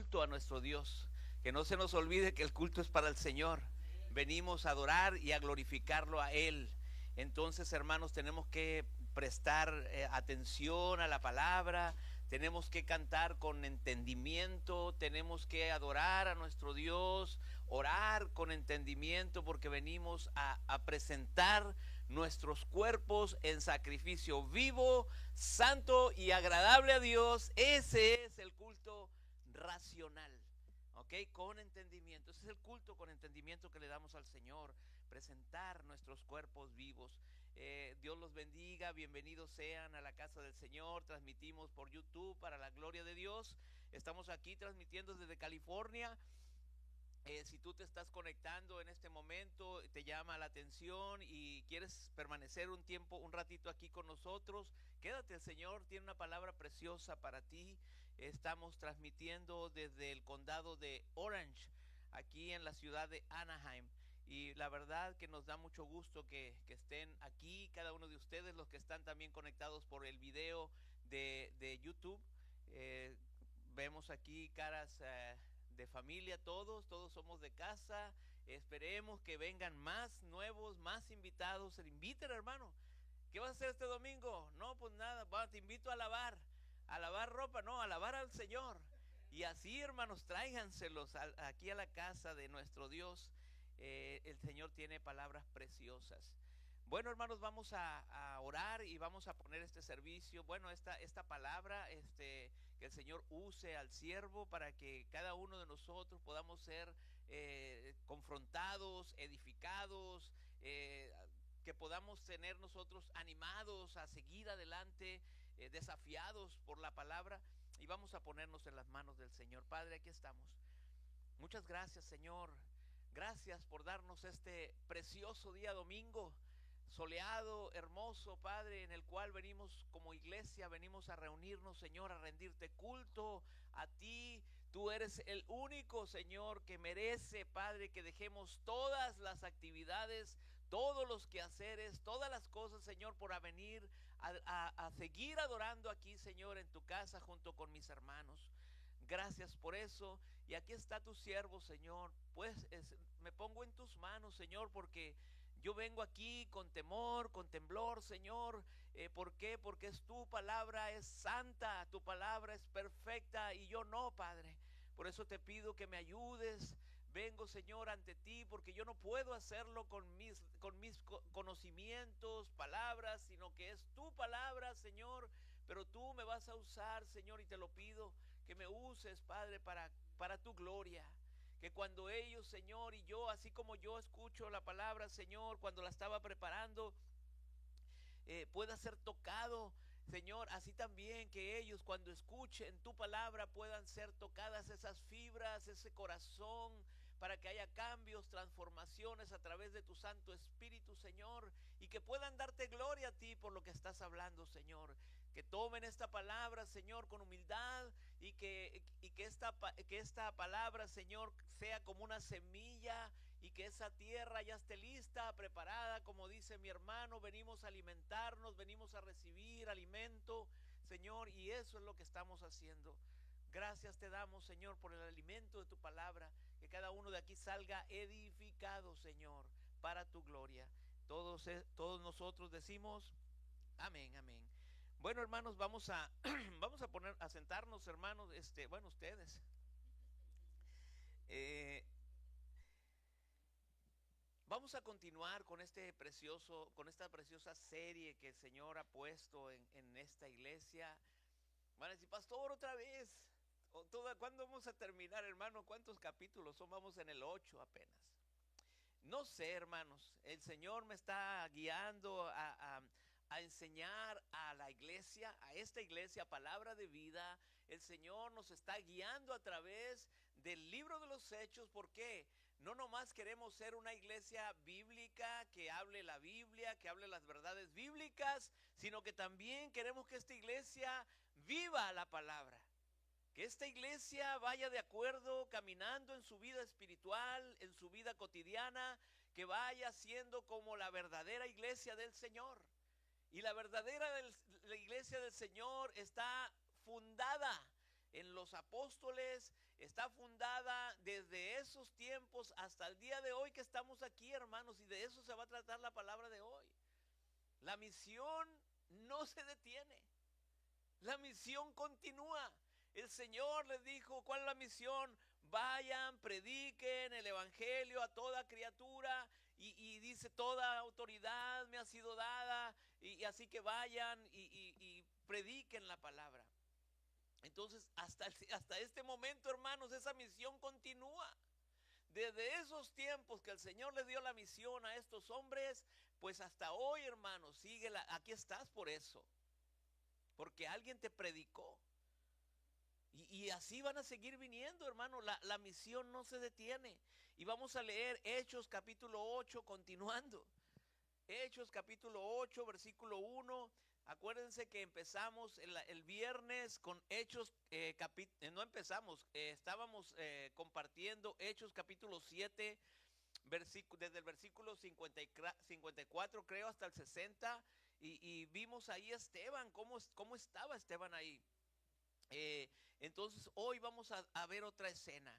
culto a nuestro Dios. Que no se nos olvide que el culto es para el Señor. Venimos a adorar y a glorificarlo a Él. Entonces, hermanos, tenemos que prestar atención a la palabra, tenemos que cantar con entendimiento, tenemos que adorar a nuestro Dios, orar con entendimiento, porque venimos a presentar nuestros cuerpos en sacrificio vivo, santo y agradable a Dios. Ese es el culto racional. ¿Ok? Con entendimiento. Ese es el culto con entendimiento que le damos al Señor. Presentar nuestros cuerpos vivos. Dios los bendiga. Bienvenidos sean a la casa del Señor. Transmitimos por YouTube para la gloria de Dios. Estamos aquí transmitiendo desde California. Si tú te estás conectando en este momento, te llama la atención y quieres permanecer un tiempo, un ratito aquí con nosotros, quédate, el Señor tiene una palabra preciosa para ti. Estamos transmitiendo desde el condado de Orange, aquí en la ciudad de Anaheim. Y la verdad que nos da mucho gusto que estén aquí, cada uno de ustedes, los que están también conectados por el video de YouTube. Vemos aquí caras de familia, todos somos de casa. Esperemos que vengan más nuevos, más invitados. Se inviten, hermano. ¿Qué vas a hacer este domingo? No, pues nada, te invito a lavar ropa, no, a lavar al Señor. Y así, hermanos, tráiganselos aquí a la casa de nuestro Dios. El Señor tiene palabras preciosas. Bueno, hermanos, vamos a orar y vamos a poner este servicio, bueno, esta palabra, que el Señor use al siervo para que cada uno de nosotros podamos ser confrontados, edificados, que podamos tener nosotros animados a seguir adelante, desafiados por la palabra. Y vamos a ponernos en las manos del Señor. Padre, aquí estamos. Muchas gracias, Señor. Gracias por darnos este precioso día domingo, soleado, hermoso, Padre, en el cual venimos como iglesia, venimos a reunirnos, Señor, a rendirte culto a ti. Tú eres el único, Señor, que merece, Padre, que dejemos todas las actividades, todos los quehaceres, todas las cosas, Señor, por venir a seguir adorando aquí, Señor, en tu casa junto con mis hermanos. Gracias por eso. Y aquí está tu siervo, Señor. Pues me pongo en tus manos, Señor, porque yo vengo aquí con temor, con temblor, Señor. ¿Por qué? Porque tu palabra es santa, tu palabra es perfecta y yo no, Padre. Por eso te pido que me ayudes. Vengo, Señor, ante ti, porque yo no puedo hacerlo con mis conocimientos, palabras, sino que es tu palabra, Señor. Pero tú me vas a usar, Señor, y te lo pido, que me uses, Padre, para tu gloria. Que cuando ellos, Señor, y yo, así como yo escucho la palabra, Señor, cuando la estaba preparando, pueda ser tocado, Señor, así también que ellos cuando escuchen tu palabra puedan ser tocadas esas fibras, ese corazón, para que haya cambios, transformaciones a través de tu Santo Espíritu, Señor, y que puedan darte gloria a ti por lo que estás hablando, Señor. Que tomen esta palabra, Señor, con humildad y que esta palabra, Señor, sea como una semilla y que esa tierra ya esté lista, preparada, como dice mi hermano. Venimos a alimentarnos, venimos a recibir alimento, Señor, y eso es lo que estamos haciendo. Gracias te damos, Señor, por el alimento de tu palabra, que cada uno de aquí salga edificado, Señor, para tu gloria. Todos nosotros decimos amén, amén. Bueno, hermanos, vamos a sentarnos, hermanos, bueno, ustedes. Vamos a continuar con con esta preciosa serie que el Señor ha puesto en esta iglesia. Van a decir, pastor, otra vez. ¿Cuándo vamos a terminar, hermano? ¿Cuántos capítulos son? Vamos en el 8 apenas. No sé, hermanos. El Señor me está guiando a enseñar a la iglesia, a esta iglesia, palabra de vida. El Señor nos está guiando a través del libro de los Hechos. ¿Por qué? No nomás queremos ser una iglesia bíblica que hable la Biblia, que hable las verdades bíblicas, sino que también queremos que esta iglesia viva la palabra. Que esta iglesia vaya de acuerdo, caminando en su vida espiritual, en su vida cotidiana, que vaya siendo como la verdadera iglesia del Señor. Y la iglesia del Señor está fundada en los apóstoles, está fundada desde esos tiempos hasta el día de hoy que estamos aquí, hermanos, y de eso se va a tratar la palabra de hoy. La misión no se detiene, la misión continúa. El Señor les dijo, ¿cuál es la misión? Vayan, prediquen el evangelio a toda criatura, y dice, toda autoridad me ha sido dada, y así que vayan y prediquen la palabra. Entonces, hasta este momento, hermanos, esa misión continúa. Desde esos tiempos que el Señor le dio la misión a estos hombres, pues hasta hoy, hermanos, síguela. Aquí estás por eso, porque alguien te predicó. Y así van a seguir viniendo, hermano. La misión no se detiene. Y vamos a leer Hechos capítulo 8, continuando. Hechos capítulo 8, versículo 1. Acuérdense que empezamos el viernes con Hechos, no empezamos, estábamos compartiendo Hechos capítulo 7, desde el versículo 54 creo hasta el 60, y vimos ahí a Esteban, cómo estaba Esteban ahí. Entonces hoy vamos a ver otra escena.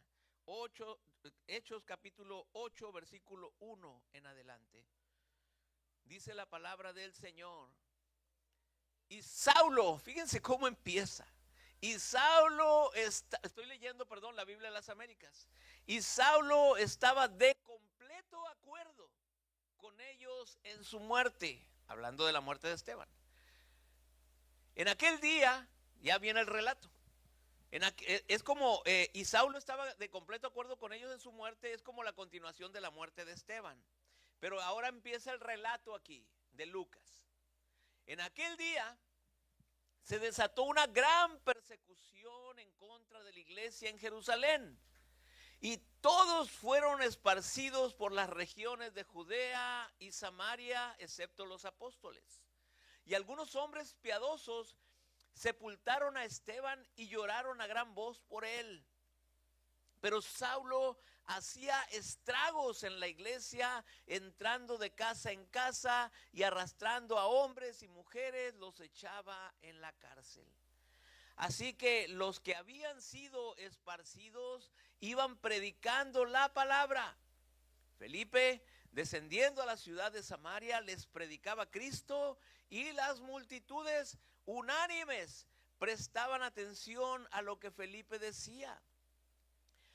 Hechos capítulo 8, versículo 1 en adelante. Dice la palabra del Señor. Y Saulo, fíjense cómo empieza. Y Saulo, estoy leyendo, la Biblia de las Américas. Y Saulo estaba de completo acuerdo con ellos en su muerte. Hablando de la muerte de Esteban. En aquel día, ya viene el relato. Es como, y Saulo estaba de completo acuerdo con ellos en su muerte, es como la continuación de la muerte de Esteban. Pero ahora empieza el relato aquí, de Lucas. En aquel día se desató una gran persecución en contra de la iglesia en Jerusalén. Y todos fueron esparcidos por las regiones de Judea y Samaria, excepto los apóstoles. Y algunos hombres piadosos sepultaron a Esteban y lloraron a gran voz por él. Pero Saulo hacía estragos en la iglesia, entrando de casa en casa y arrastrando a hombres y mujeres, los echaba en la cárcel. Así que los que habían sido esparcidos iban predicando la palabra. Felipe, descendiendo a la ciudad de Samaria, les predicaba Cristo, y las multitudes unánimes prestaban atención a lo que Felipe decía,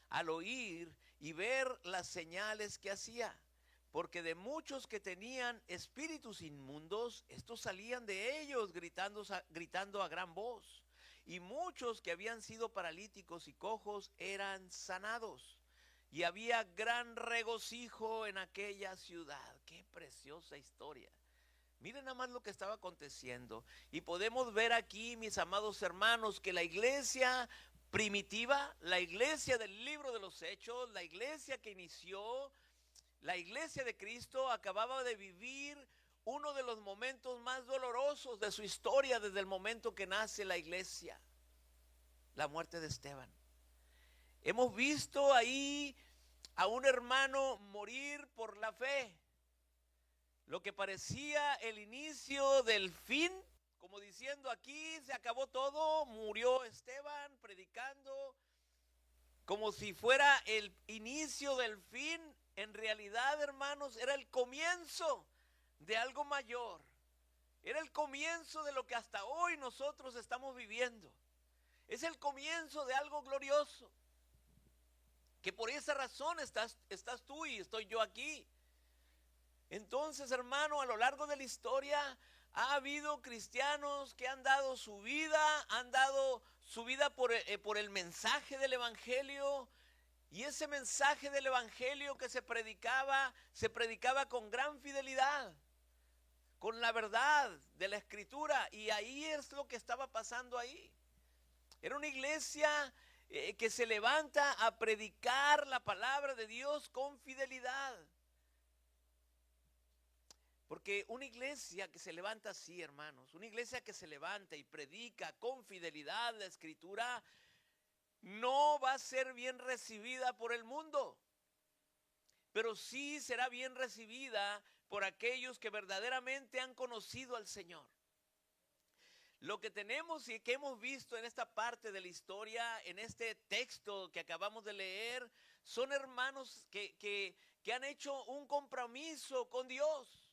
al oír y ver las señales que hacía, porque de muchos que tenían espíritus inmundos, estos salían de ellos gritando a gran voz, y muchos que habían sido paralíticos y cojos eran sanados, y había gran regocijo en aquella ciudad. Qué preciosa historia. Miren nada más lo que estaba aconteciendo. Y podemos ver aquí, mis amados hermanos, que la iglesia primitiva, la iglesia del libro de los Hechos, la iglesia que inició, la iglesia de Cristo, acababa de vivir uno de los momentos más dolorosos de su historia desde el momento que nace la iglesia, la muerte de Esteban. Hemos visto ahí a un hermano morir por la fe. Lo que parecía el inicio del fin, como diciendo, aquí se acabó todo, murió Esteban predicando, como si fuera el inicio del fin. En realidad, hermanos, era el comienzo de algo mayor. Era el comienzo de lo que hasta hoy nosotros estamos viviendo. Es el comienzo de algo glorioso, que por esa razón estás tú y estoy yo aquí. Entonces, hermano, a lo largo de la historia ha habido cristianos que han dado su vida por el mensaje del evangelio, y ese mensaje del evangelio que se predicaba con gran fidelidad, con la verdad de la escritura, y ahí es lo que estaba pasando ahí. Era una iglesia que se levanta a predicar la palabra de Dios con fidelidad. Porque una iglesia que se levanta así, hermanos, una iglesia que se levanta y predica con fidelidad la escritura, no va a ser bien recibida por el mundo, pero sí será bien recibida por aquellos que verdaderamente han conocido al Señor. Lo que tenemos y que hemos visto en esta parte de la historia, en este texto que acabamos de leer, son hermanos que han hecho un compromiso con Dios.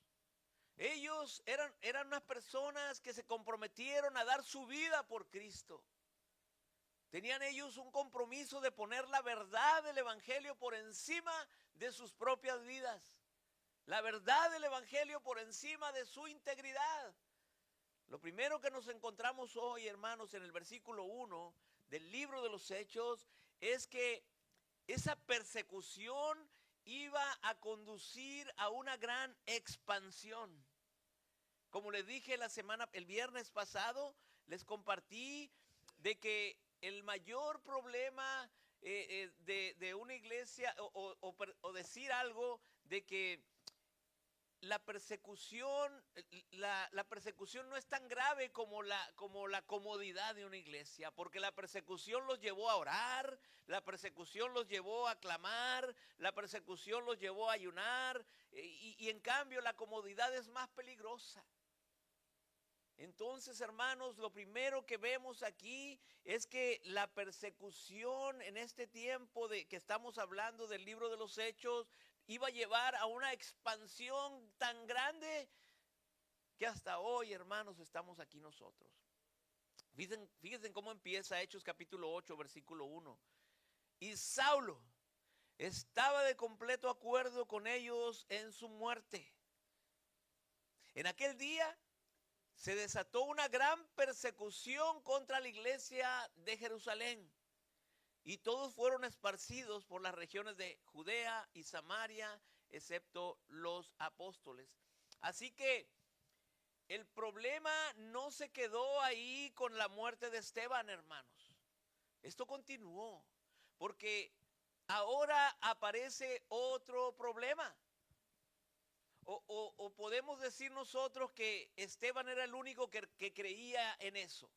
Ellos eran unas personas que se comprometieron a dar su vida por Cristo. Tenían ellos un compromiso de poner la verdad del Evangelio por encima de sus propias vidas. La verdad del Evangelio por encima de su integridad. Lo primero que nos encontramos hoy, hermanos, en el versículo 1 del libro de los Hechos, es que esa persecución iba a conducir a una gran expansión. Como les dije el viernes pasado, les compartí de que el mayor problema de una iglesia, o decir algo de que la persecución no es tan grave como la comodidad de una iglesia, porque la persecución los llevó a orar, la persecución los llevó a clamar, la persecución los llevó a ayunar, y en cambio la comodidad es más peligrosa. Entonces, hermanos, lo primero que vemos aquí es que la persecución en este tiempo de que estamos hablando del libro de los Hechos iba a llevar a una expansión tan grande que hasta hoy, hermanos, estamos aquí nosotros. Fíjense cómo empieza Hechos capítulo 8, versículo 1. Y Saulo estaba de completo acuerdo con ellos en su muerte. En aquel día se desató una gran persecución contra la iglesia de Jerusalén. Y todos fueron esparcidos por las regiones de Judea y Samaria, excepto los apóstoles. Así que el problema no se quedó ahí con la muerte de Esteban, hermanos. Esto continuó, porque ahora aparece otro problema. O podemos decir nosotros que Esteban era el único que creía en eso.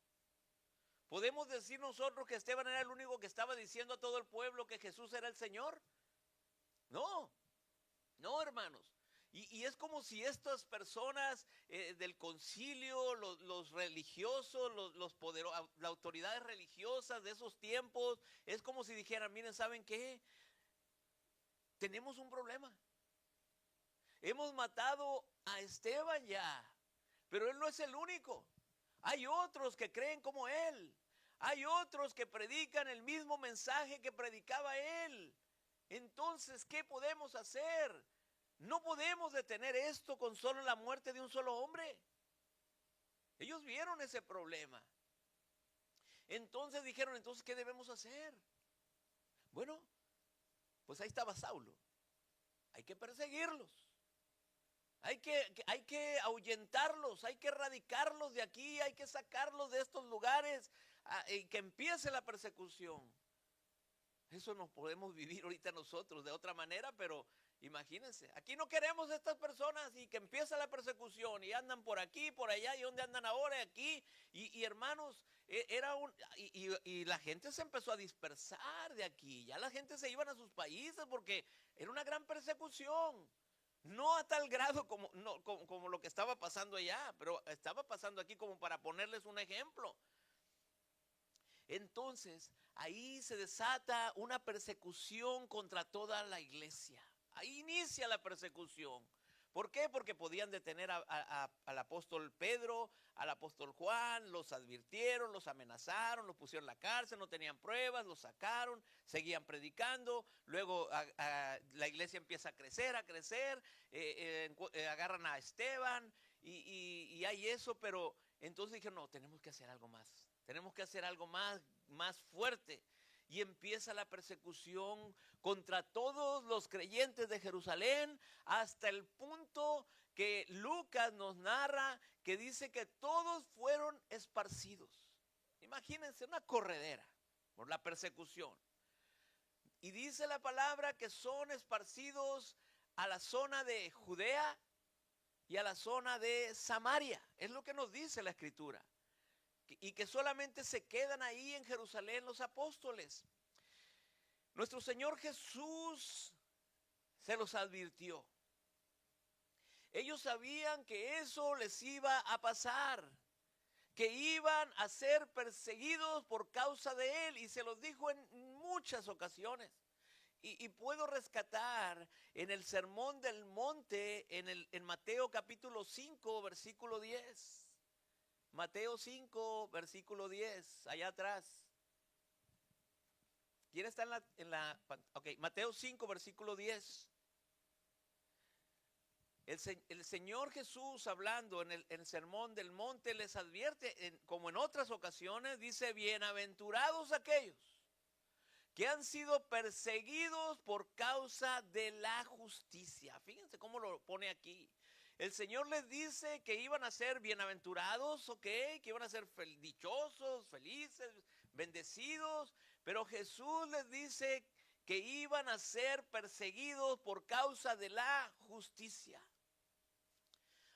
¿Podemos decir nosotros que Esteban era el único que estaba diciendo a todo el pueblo que Jesús era el Señor? No, hermanos. Y es como si estas personas del concilio, los religiosos, las autoridades religiosas de esos tiempos, es como si dijeran, miren, ¿saben qué? Tenemos un problema. Hemos matado a Esteban ya, pero él no es el único. Hay otros que creen como él. Hay otros que predican el mismo mensaje que predicaba él. Entonces, ¿qué podemos hacer? No podemos detener esto con solo la muerte de un solo hombre. Ellos vieron ese problema. Entonces dijeron, entonces, ¿qué debemos hacer? Bueno, pues ahí estaba Saulo. Hay que perseguirlos. Hay que ahuyentarlos, hay que erradicarlos de aquí, hay que sacarlos de estos lugares y que empiece la persecución. Eso no podemos vivir ahorita nosotros de otra manera, pero imagínense, aquí no queremos estas personas y que empieza la persecución y andan por aquí, por allá, y donde andan ahora, aquí, y hermanos, y la gente se empezó a dispersar de aquí, ya la gente se iban a sus países porque era una gran persecución. No a tal grado como lo que estaba pasando allá, pero estaba pasando aquí como para ponerles un ejemplo. Entonces, ahí se desata una persecución contra toda la iglesia. Ahí inicia la persecución. ¿Por qué? Porque podían detener al apóstol Pedro, al apóstol Juan, los advirtieron, los amenazaron, los pusieron en la cárcel, no tenían pruebas, los sacaron, seguían predicando, luego la iglesia empieza a crecer, agarran a Esteban y hay eso, pero entonces dijeron, no, tenemos que hacer algo más fuerte. Y empieza la persecución contra todos los creyentes de Jerusalén hasta el punto que Lucas nos narra que dice que todos fueron esparcidos. Imagínense una corredera por la persecución. Y dice la palabra que son esparcidos a la zona de Judea y a la zona de Samaria. Es lo que nos dice la Escritura. Y que solamente se quedan ahí en Jerusalén los apóstoles. Nuestro Señor Jesús se los advirtió. Ellos sabían que eso les iba a pasar, que iban a ser perseguidos por causa de él, y se los dijo en muchas ocasiones. Y puedo rescatar en el Sermón del Monte, en Mateo capítulo 5, versículo 10. Mateo 5, versículo 10, allá atrás. ¿Quién está ok, Mateo 5, versículo 10. El Señor Jesús, hablando en el Sermón del Monte, les advierte, como en otras ocasiones, dice: bienaventurados aquellos que han sido perseguidos por causa de la justicia. Fíjense cómo lo pone aquí. El Señor les dice que iban a ser bienaventurados, ok, que iban a ser dichosos, felices, bendecidos, pero Jesús les dice que iban a ser perseguidos por causa de la justicia.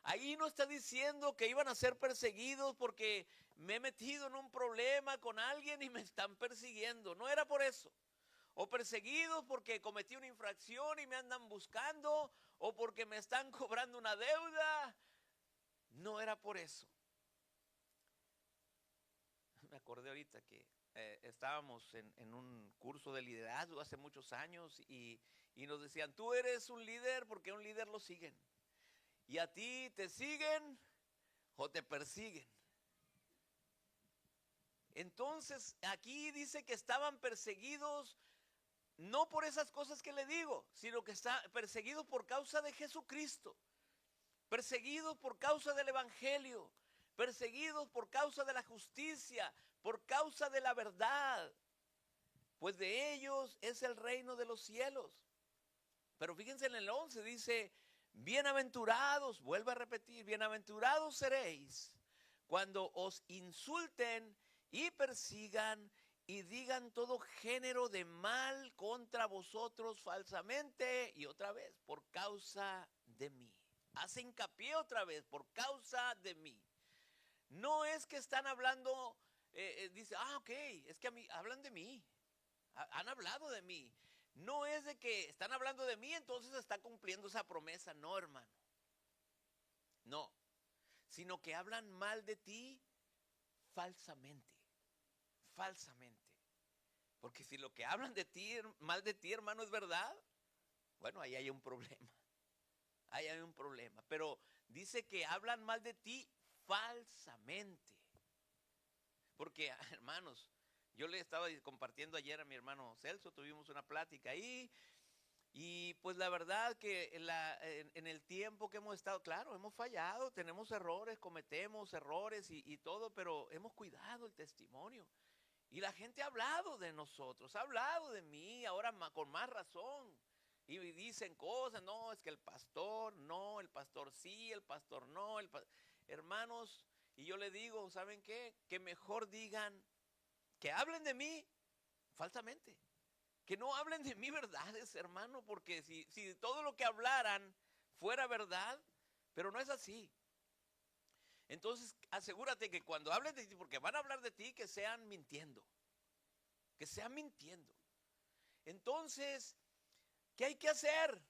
Ahí no está diciendo que iban a ser perseguidos porque me he metido en un problema con alguien y me están persiguiendo. No era por eso. O perseguidos porque cometí una infracción y me andan buscando, o porque me están cobrando una deuda. No era por eso. Me acordé ahorita que estábamos en un curso de liderazgo hace muchos años y nos decían: tú eres un líder porque a un líder lo siguen. Y a ti te siguen o te persiguen. Entonces aquí dice que estaban perseguidos no por esas cosas que le digo, sino que están perseguidos por causa de Jesucristo, perseguidos por causa del evangelio, perseguidos por causa de la justicia, por causa de la verdad, pues de ellos es el reino de los cielos. Pero fíjense, en el 11 dice: bienaventurados, vuelvo a repetir, bienaventurados seréis cuando os insulten y persigan y digan todo género de mal contra vosotros falsamente. Y otra vez, por causa de mí. Hace hincapié otra vez: por causa de mí. No es que están hablando, dice: ok, es que a mí hablan de mí, han hablado de mí. No es de que están hablando de mí, entonces está cumpliendo esa promesa. No, hermano. No. Sino que hablan mal de ti falsamente. Falsamente. Porque si lo que hablan de ti, mal de ti, hermano, es verdad, bueno, ahí hay un problema. Ahí hay un problema. Pero dice que hablan mal de ti falsamente. Porque, hermanos, yo le estaba compartiendo ayer a mi hermano Celso, tuvimos una plática ahí, y pues la verdad que en el tiempo que hemos estado, claro, hemos fallado, tenemos errores, cometemos errores y todo, pero hemos cuidado el testimonio. Y la gente ha hablado de nosotros, ha hablado de mí, ahora con más razón. Y dicen cosas: no, es que el pastor sí, el pastor no. Hermanos, y yo le digo: ¿saben qué? Que mejor digan, que hablen de mí falsamente. Que no hablen de mí verdades, hermano, porque si todo lo que hablaran fuera verdad, pero no es así. Entonces, asegúrate que cuando hablen de ti, porque van a hablar de ti, que sean mintiendo. Que sean mintiendo. Entonces, ¿qué hay que hacer?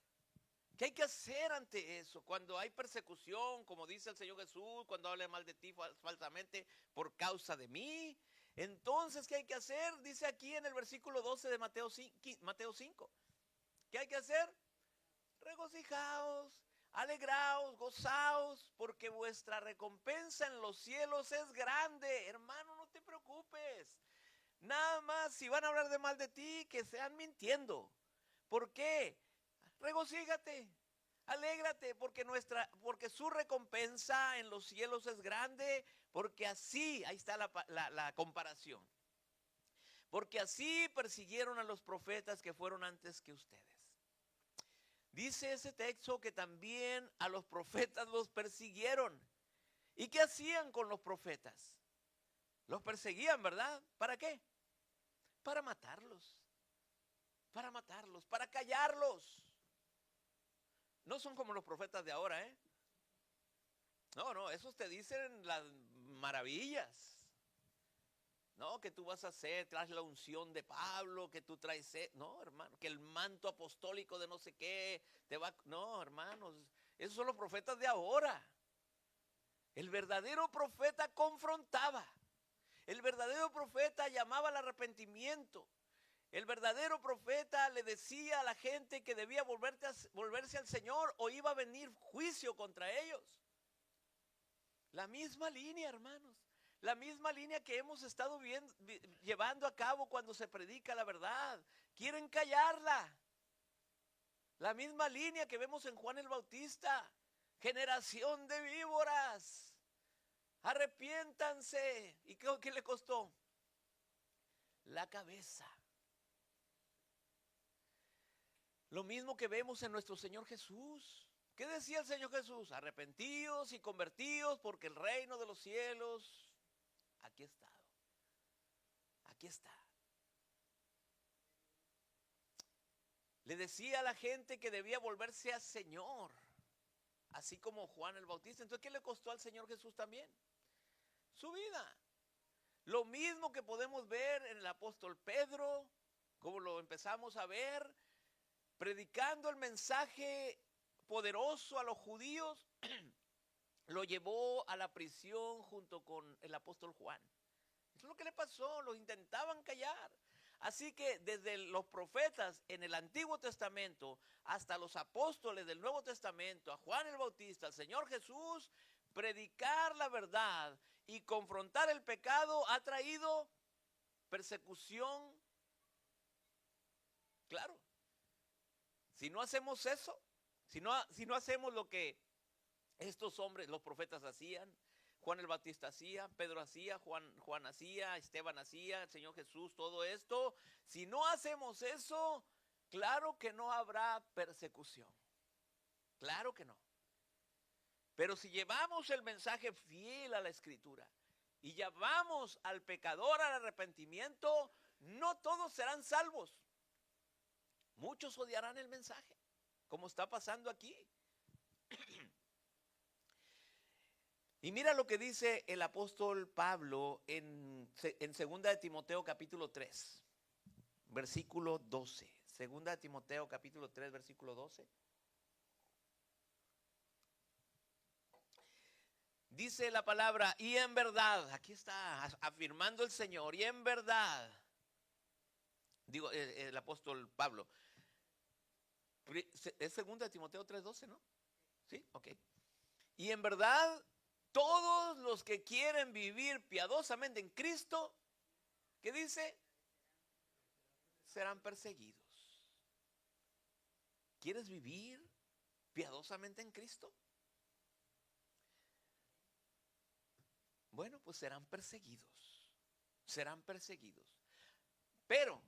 ¿Qué hay que hacer ante eso? Cuando hay persecución, como dice el Señor Jesús, cuando hablen mal de ti falsamente por causa de mí. Entonces, ¿qué hay que hacer? Dice aquí en el versículo 12 de Mateo 5. ¿Qué hay que hacer? Regocijaos, alegraos, gozaos, porque vuestra recompensa en los cielos es grande. Hermano, no te preocupes. Nada más, si van a hablar de mal de ti, que sean mintiendo. ¿Por qué? Regocíjate, alégrate, porque su recompensa en los cielos es grande, porque así, ahí está la comparación. Porque así persiguieron a los profetas que fueron antes que ustedes. Dice ese texto que también a los profetas los persiguieron. ¿Y qué hacían con los profetas? Los perseguían, ¿verdad? ¿Para qué? Para matarlos. Para matarlos, para callarlos. No son como los profetas de ahora, ¿eh? No, esos te dicen las maravillas. No, que tú vas a hacer, traes la unción de Pablo, que tú traes, no, hermano, que el manto apostólico de no sé qué, no, hermanos, esos son los profetas de ahora. El verdadero profeta confrontaba. El verdadero profeta llamaba al arrepentimiento. El verdadero profeta le decía a la gente que debía volverse al Señor o iba a venir juicio contra ellos. La misma línea, hermanos. La misma línea que hemos estado llevando a cabo cuando se predica la verdad. Quieren callarla. La misma línea que vemos en Juan el Bautista. Generación de víboras. Arrepiéntanse. ¿Y qué le costó? La cabeza. Lo mismo que vemos en nuestro Señor Jesús. ¿Qué decía el Señor Jesús? Arrepentíos y convertíos porque el reino de los cielos aquí ha estado. Aquí está. Le decía a la gente que debía volverse al Señor, así como Juan el Bautista. Entonces, ¿qué le costó al Señor Jesús también? Su vida. Lo mismo que podemos ver en el apóstol Pedro, como lo empezamos a ver, predicando el mensaje poderoso a los judíos, lo llevó a la prisión junto con el apóstol Juan. Eso es lo que le pasó, los intentaban callar. Así que desde los profetas en el Antiguo Testamento hasta los apóstoles del Nuevo Testamento, a Juan el Bautista, al Señor Jesús, predicar la verdad y confrontar el pecado ha traído persecución. Claro. Si no hacemos eso, si no hacemos lo que estos hombres, los profetas hacían, Juan el Bautista hacía, Pedro hacía, Juan hacía, Esteban hacía, el Señor Jesús, todo esto, si no hacemos eso, claro que no habrá persecución. Claro que no. Pero si llevamos el mensaje fiel a la Escritura y llevamos al pecador al arrepentimiento, no todos serán salvos. Muchos odiarán el mensaje, como está pasando aquí. Y mira lo que dice el apóstol Pablo en 2 de Timoteo capítulo 3, versículo 12. 2 de Timoteo capítulo 3, versículo 12. Dice la palabra, y en verdad, aquí está afirmando el Señor, y en verdad, digo el apóstol Pablo, es 2 de Timoteo 3:12, ¿no? Sí, ok. Y en verdad, todos los que quieren vivir piadosamente en Cristo, ¿qué dice? Serán perseguidos. ¿Quieres vivir piadosamente en Cristo? Bueno, pues serán perseguidos. Serán perseguidos. Pero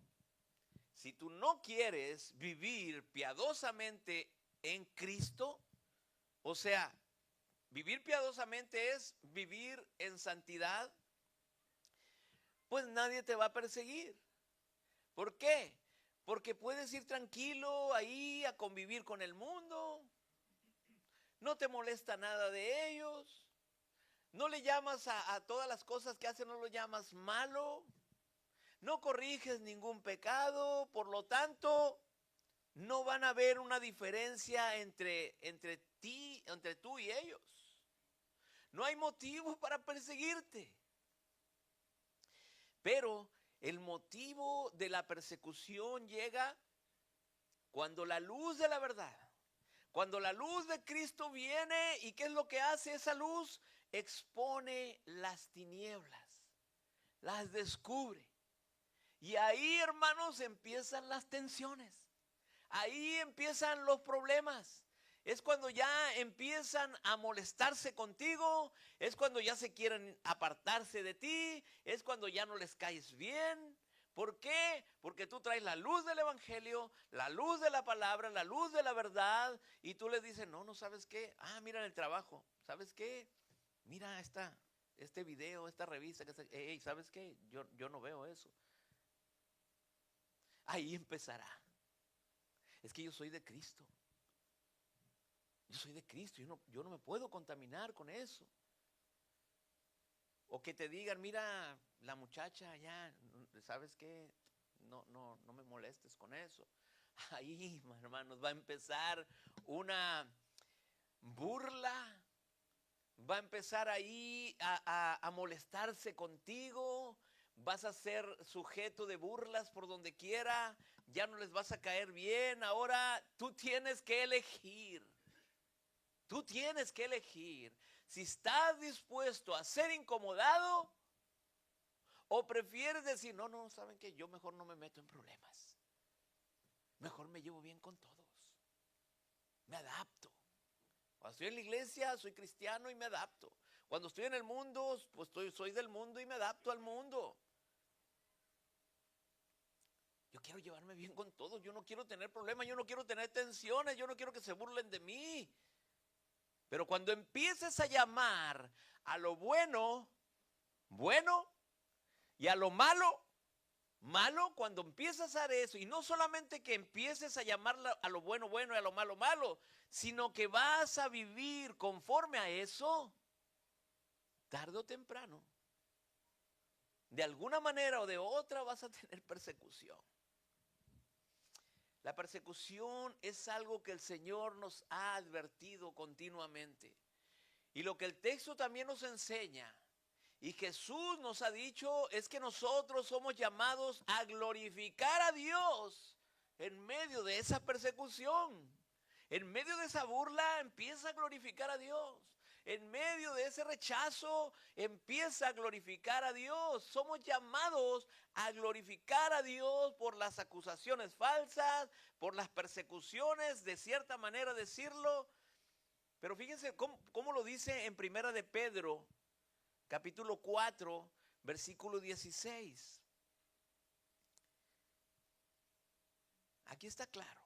si tú no quieres vivir piadosamente en Cristo, o sea, vivir piadosamente es vivir en santidad, pues nadie te va a perseguir. ¿Por qué? Porque puedes ir tranquilo ahí a convivir con el mundo. No te molesta nada de ellos. No le llamas a todas las cosas que hacen, no lo llamas malo. No corriges ningún pecado. Por lo tanto, no van a haber una diferencia entre tú y ellos. No hay motivo para perseguirte. Pero el motivo de la persecución llega cuando la luz de la verdad, cuando la luz de Cristo viene, ¿y qué es lo que hace esa luz? Expone las tinieblas, las descubre. Y ahí, hermanos, empiezan las tensiones. Ahí empiezan los problemas. Es cuando ya empiezan a molestarse contigo. Es cuando ya se quieren apartarse de ti. Es cuando ya no les caes bien. ¿Por qué? Porque tú traes la luz del evangelio, la luz de la palabra, la luz de la verdad. Y tú les dices, no sabes qué. Mira en el trabajo. ¿Sabes qué? Mira este video, esta revista. ¿Sabes qué? Yo no veo eso. Ahí empezará. Es que yo soy de Cristo. Yo soy de Cristo. Yo no me puedo contaminar con eso. O que te digan, mira, la muchacha allá, ¿sabes qué? No me molestes con eso. Ahí, hermanos, va a empezar una burla, va a empezar ahí a molestarse contigo, vas a ser sujeto de burlas por donde quiera, ya no les vas a caer bien. Ahora tú tienes que elegir. Tú tienes que elegir si estás dispuesto a ser incomodado o prefieres decir, no, ¿saben qué? Yo mejor no me meto en problemas. Mejor me llevo bien con todos. Me adapto. Cuando estoy en la iglesia, soy cristiano y me adapto. Cuando estoy en el mundo, pues soy del mundo y me adapto al mundo. Yo quiero llevarme bien con todos. Yo no quiero tener problemas. Yo no quiero tener tensiones. Yo no quiero que se burlen de mí. Pero cuando empieces a llamar a lo bueno, bueno, y a lo malo, malo, cuando empiezas a hacer eso, y no solamente que empieces a llamar a lo bueno, bueno, y a lo malo, malo, sino que vas a vivir conforme a eso, tarde o temprano, de alguna manera o de otra vas a tener persecución. La persecución es algo que el Señor nos ha advertido continuamente. Y lo que el texto también nos enseña, y Jesús nos ha dicho, es que nosotros somos llamados a glorificar a Dios en medio de esa persecución. En medio de esa burla empieza a glorificar a Dios. En medio de ese rechazo empieza a glorificar a Dios. Somos llamados a glorificar a Dios por las acusaciones falsas, por las persecuciones, de cierta manera decirlo. Pero fíjense cómo lo dice en Primera de Pedro, capítulo 4, versículo 16. Aquí está claro.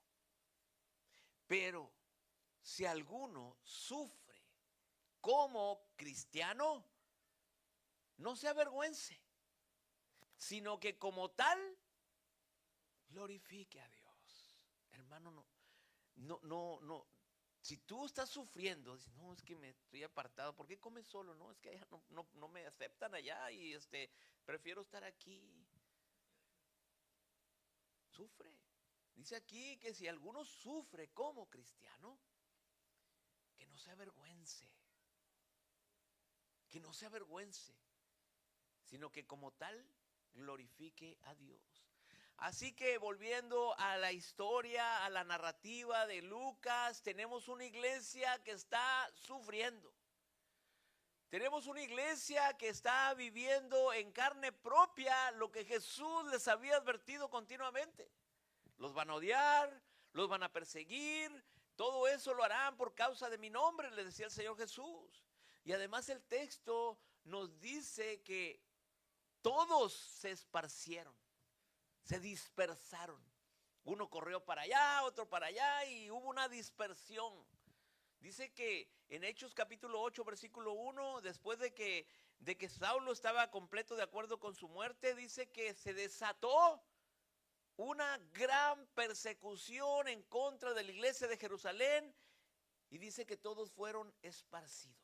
Pero si alguno sufre como cristiano, no se avergüence, sino que como tal glorifique a Dios. Hermano, no. Si tú estás sufriendo, dices, no, es que me estoy apartado, ¿por qué comes solo? No, es que allá no me aceptan allá y prefiero estar aquí. Sufre. Dice aquí que si alguno sufre como cristiano, que no se avergüence. Que no se avergüence, sino que como tal glorifique a Dios. Así que volviendo a la historia, a la narrativa de Lucas, tenemos una iglesia que está sufriendo. Tenemos una iglesia que está viviendo en carne propia lo que Jesús les había advertido continuamente. Los van a odiar, los van a perseguir, todo eso lo harán por causa de mi nombre, le decía el Señor Jesús. Y además el texto nos dice que todos se esparcieron, se dispersaron. Uno corrió para allá, otro para allá y hubo una dispersión. Dice que en Hechos capítulo 8, versículo 1, después de que Saulo estaba completo de acuerdo con su muerte, dice que se desató una gran persecución en contra de la iglesia de Jerusalén y dice que todos fueron esparcidos.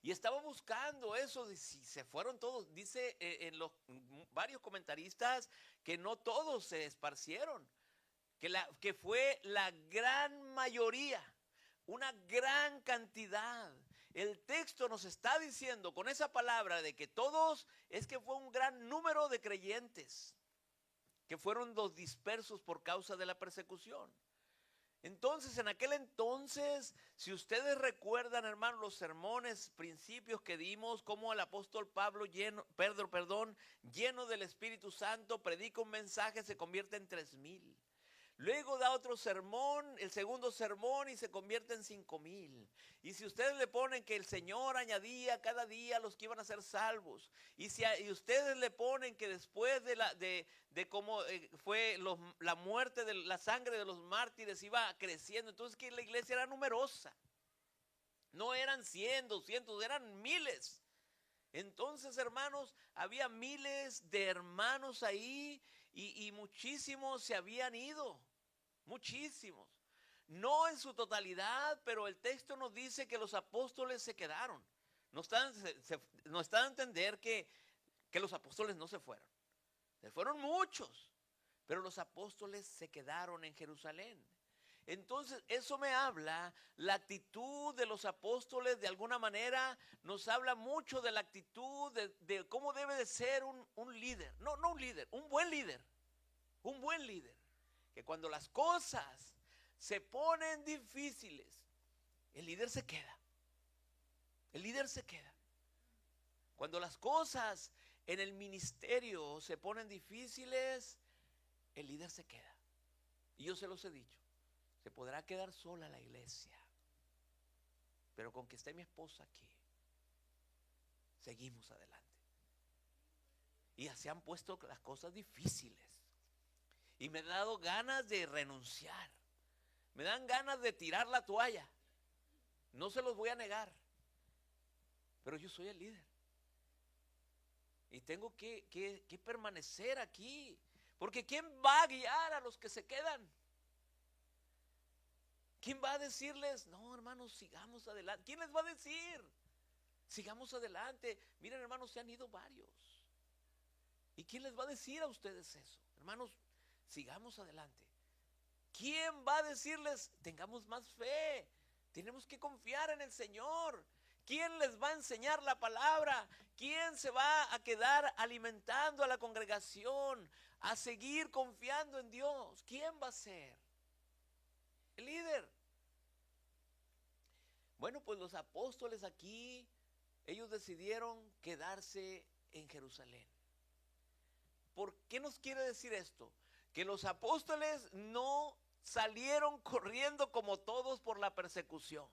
Y estaba buscando eso, de si se fueron todos. Dice en los varios comentaristas que no todos se esparcieron, que fue la gran mayoría, una gran cantidad. El texto nos está diciendo con esa palabra de que todos, es que fue un gran número de creyentes que fueron los dispersos por causa de la persecución. Entonces, en aquel entonces, si ustedes recuerdan, hermanos, los sermones, principios que dimos, como el apóstol Pedro, lleno del Espíritu Santo, predica un mensaje, se convierte en 3,000. Luego da otro sermón, el segundo sermón, y se convierte en 5,000. Y si ustedes le ponen que el Señor añadía cada día los que iban a ser salvos, y ustedes le ponen que después de cómo fue la muerte, de la sangre de los mártires iba creciendo, entonces que la iglesia era numerosa. No eran 100, 200, eran miles. Entonces, hermanos, había miles de hermanos ahí y muchísimos se habían ido. Muchísimos. No en su totalidad, pero el texto nos dice que los apóstoles se quedaron. Nos están a entender que los apóstoles no se fueron. Se fueron muchos, pero los apóstoles se quedaron en Jerusalén. Entonces, eso me habla, la actitud de los apóstoles de alguna manera nos habla mucho de la actitud de cómo debe de ser un líder. No un líder, un buen líder. Un buen líder. Que cuando las cosas se ponen difíciles, el líder se queda. El líder se queda. Cuando las cosas en el ministerio se ponen difíciles, el líder se queda. Y yo se los he dicho. Se podrá quedar sola la iglesia, pero con que esté mi esposa aquí, seguimos adelante. Y se han puesto las cosas difíciles. Y me he dado ganas de renunciar. Me dan ganas de tirar la toalla. No se los voy a negar. Pero yo soy el líder. Y tengo que permanecer aquí. Porque ¿quién va a guiar a los que se quedan? ¿Quién va a decirles, no, hermanos, sigamos adelante? ¿Quién les va a decir? Sigamos adelante. Miren, hermanos, se han ido varios. ¿Y quién les va a decir a ustedes eso? Hermanos, sigamos adelante. ¿Quién va a decirles, tengamos más fe? Tenemos que confiar en el Señor. ¿Quién les va a enseñar la palabra? ¿Quién se va a quedar alimentando a la congregación? A seguir confiando en Dios. ¿Quién va a ser? El líder. Bueno, pues los apóstoles aquí, ellos decidieron quedarse en Jerusalén. ¿Por qué nos quiere decir esto? Que los apóstoles no salieron corriendo como todos por la persecución.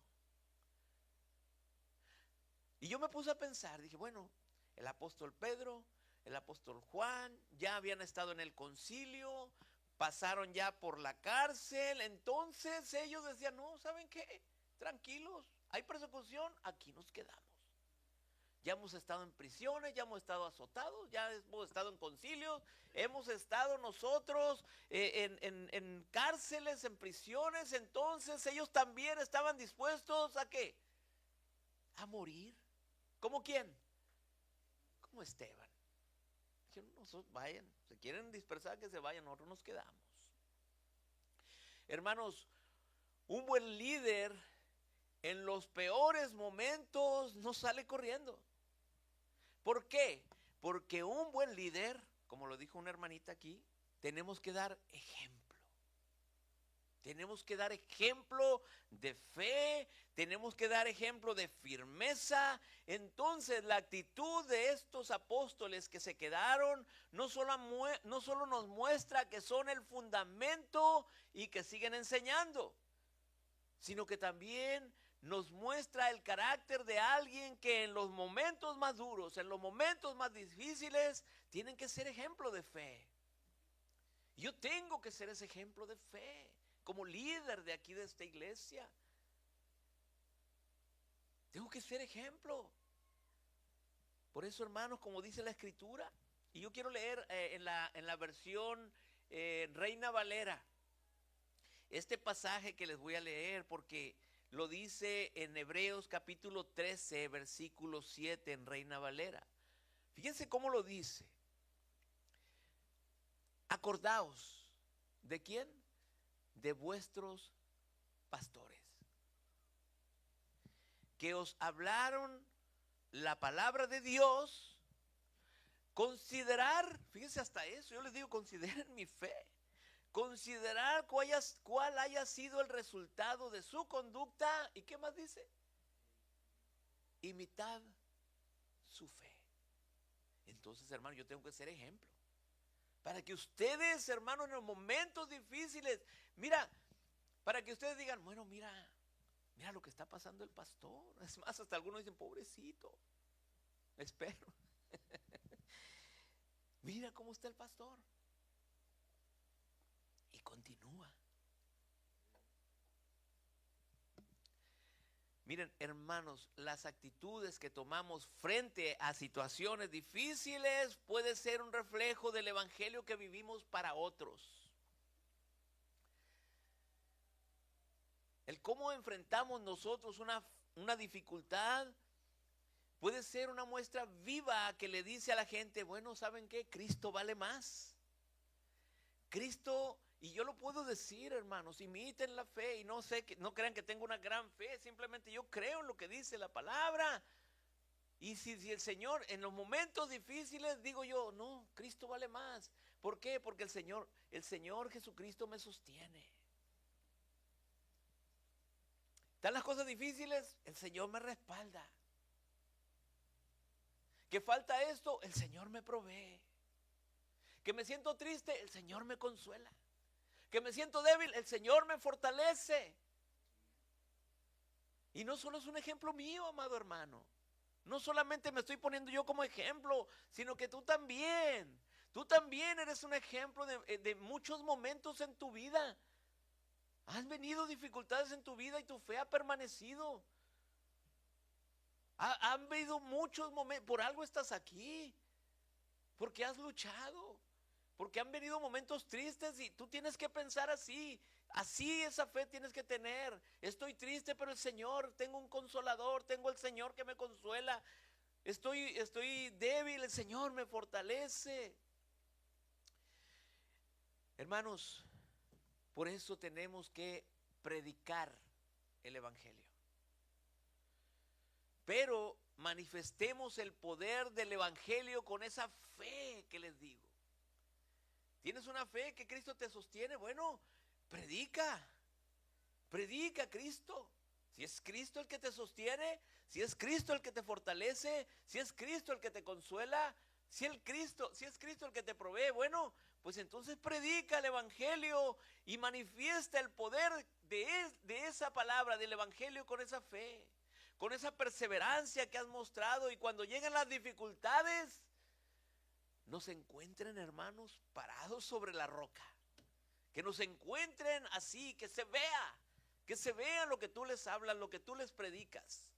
Y yo me puse a pensar, dije, bueno, el apóstol Pedro, el apóstol Juan, ya habían estado en el concilio, pasaron ya por la cárcel, entonces ellos decían, no, ¿saben qué? Tranquilos, hay persecución, aquí nos quedamos. Ya hemos estado en prisiones, ya hemos estado azotados, ya hemos estado en concilios, hemos estado nosotros en cárceles, en prisiones, entonces ellos también estaban dispuestos ¿a qué? A morir. ¿Cómo quién? Como Esteban. Dijeron, nosotros vayan, se quieren dispersar, que se vayan, nosotros nos quedamos. Hermanos, un buen líder en los peores momentos no sale corriendo. ¿Por qué? Porque un buen líder, como lo dijo una hermanita aquí, tenemos que dar ejemplo. Tenemos que dar ejemplo de fe, tenemos que dar ejemplo de firmeza. Entonces la actitud de estos apóstoles que se quedaron no solo nos muestra que son el fundamento y que siguen enseñando, sino que también nos muestra el carácter de alguien que en los momentos más duros, en los momentos más difíciles, tienen que ser ejemplo de fe. Yo tengo que ser ese ejemplo de fe como líder de aquí de esta iglesia. Tengo que ser ejemplo. Por eso, hermanos, como dice la escritura, y yo quiero leer en la versión Reina Valera, este pasaje que les voy a leer porque lo dice en Hebreos capítulo 13, versículo 7 en Reina Valera. Fíjense cómo lo dice. Acordaos, ¿de quién? De vuestros pastores, que os hablaron la palabra de Dios. Considerar, fíjense hasta eso, yo les digo, consideren mi fe. Considerar cuál haya sido el resultado de su conducta. ¿Y qué más dice? Imitad su fe. Entonces, hermano, yo tengo que ser ejemplo. Para que ustedes, hermanos, en los momentos difíciles, mira, para que ustedes digan, bueno, mira lo que está pasando el pastor. Es más, hasta algunos dicen, pobrecito, espero. Mira cómo está el pastor. Y continúa. Miren, hermanos, las actitudes que tomamos frente a situaciones difíciles puede ser un reflejo del evangelio que vivimos para otros. El cómo enfrentamos nosotros una dificultad puede ser una muestra viva que le dice a la gente, bueno, ¿saben qué? Cristo vale más. Cristo Y yo lo puedo decir, hermanos, imiten la fe y no crean que tengo una gran fe, simplemente yo creo en lo que dice la palabra. Y si el Señor, en los momentos difíciles, digo yo, no, Cristo vale más. ¿Por qué? Porque el Señor Jesucristo me sostiene. ¿Están las cosas difíciles? El Señor me respalda. ¿Que falta esto? El Señor me provee. ¿Que me siento triste? El Señor me consuela. ¿Que me siento débil? El Señor me fortalece. Y no solo es un ejemplo mío, amado hermano. No solamente me estoy poniendo yo como ejemplo, sino que tú también. Tú también eres un ejemplo de muchos momentos en tu vida. Han venido dificultades en tu vida y tu fe ha permanecido. Han venido muchos momentos, por algo estás aquí. Porque has luchado. Porque han venido momentos tristes y tú tienes que pensar así. Así esa fe tienes que tener. Estoy triste, pero el Señor, tengo un consolador, tengo el Señor que me consuela. Estoy débil, el Señor me fortalece. Hermanos, por eso tenemos que predicar el Evangelio. Pero manifestemos el poder del Evangelio con esa fe que les digo. ¿Tienes una fe que Cristo te sostiene? Bueno, predica a Cristo. Si es Cristo el que te sostiene, si es Cristo el que te fortalece, si es Cristo el que te consuela, si es Cristo el que te provee, bueno, pues entonces predica el Evangelio y manifiesta el poder de esa palabra, del Evangelio, con esa fe, con esa perseverancia que has mostrado. Y cuando lleguen las dificultades, nos encuentren, hermanos, parados sobre la roca. Que nos encuentren así, que se vea lo que tú les hablas, lo que tú les predicas.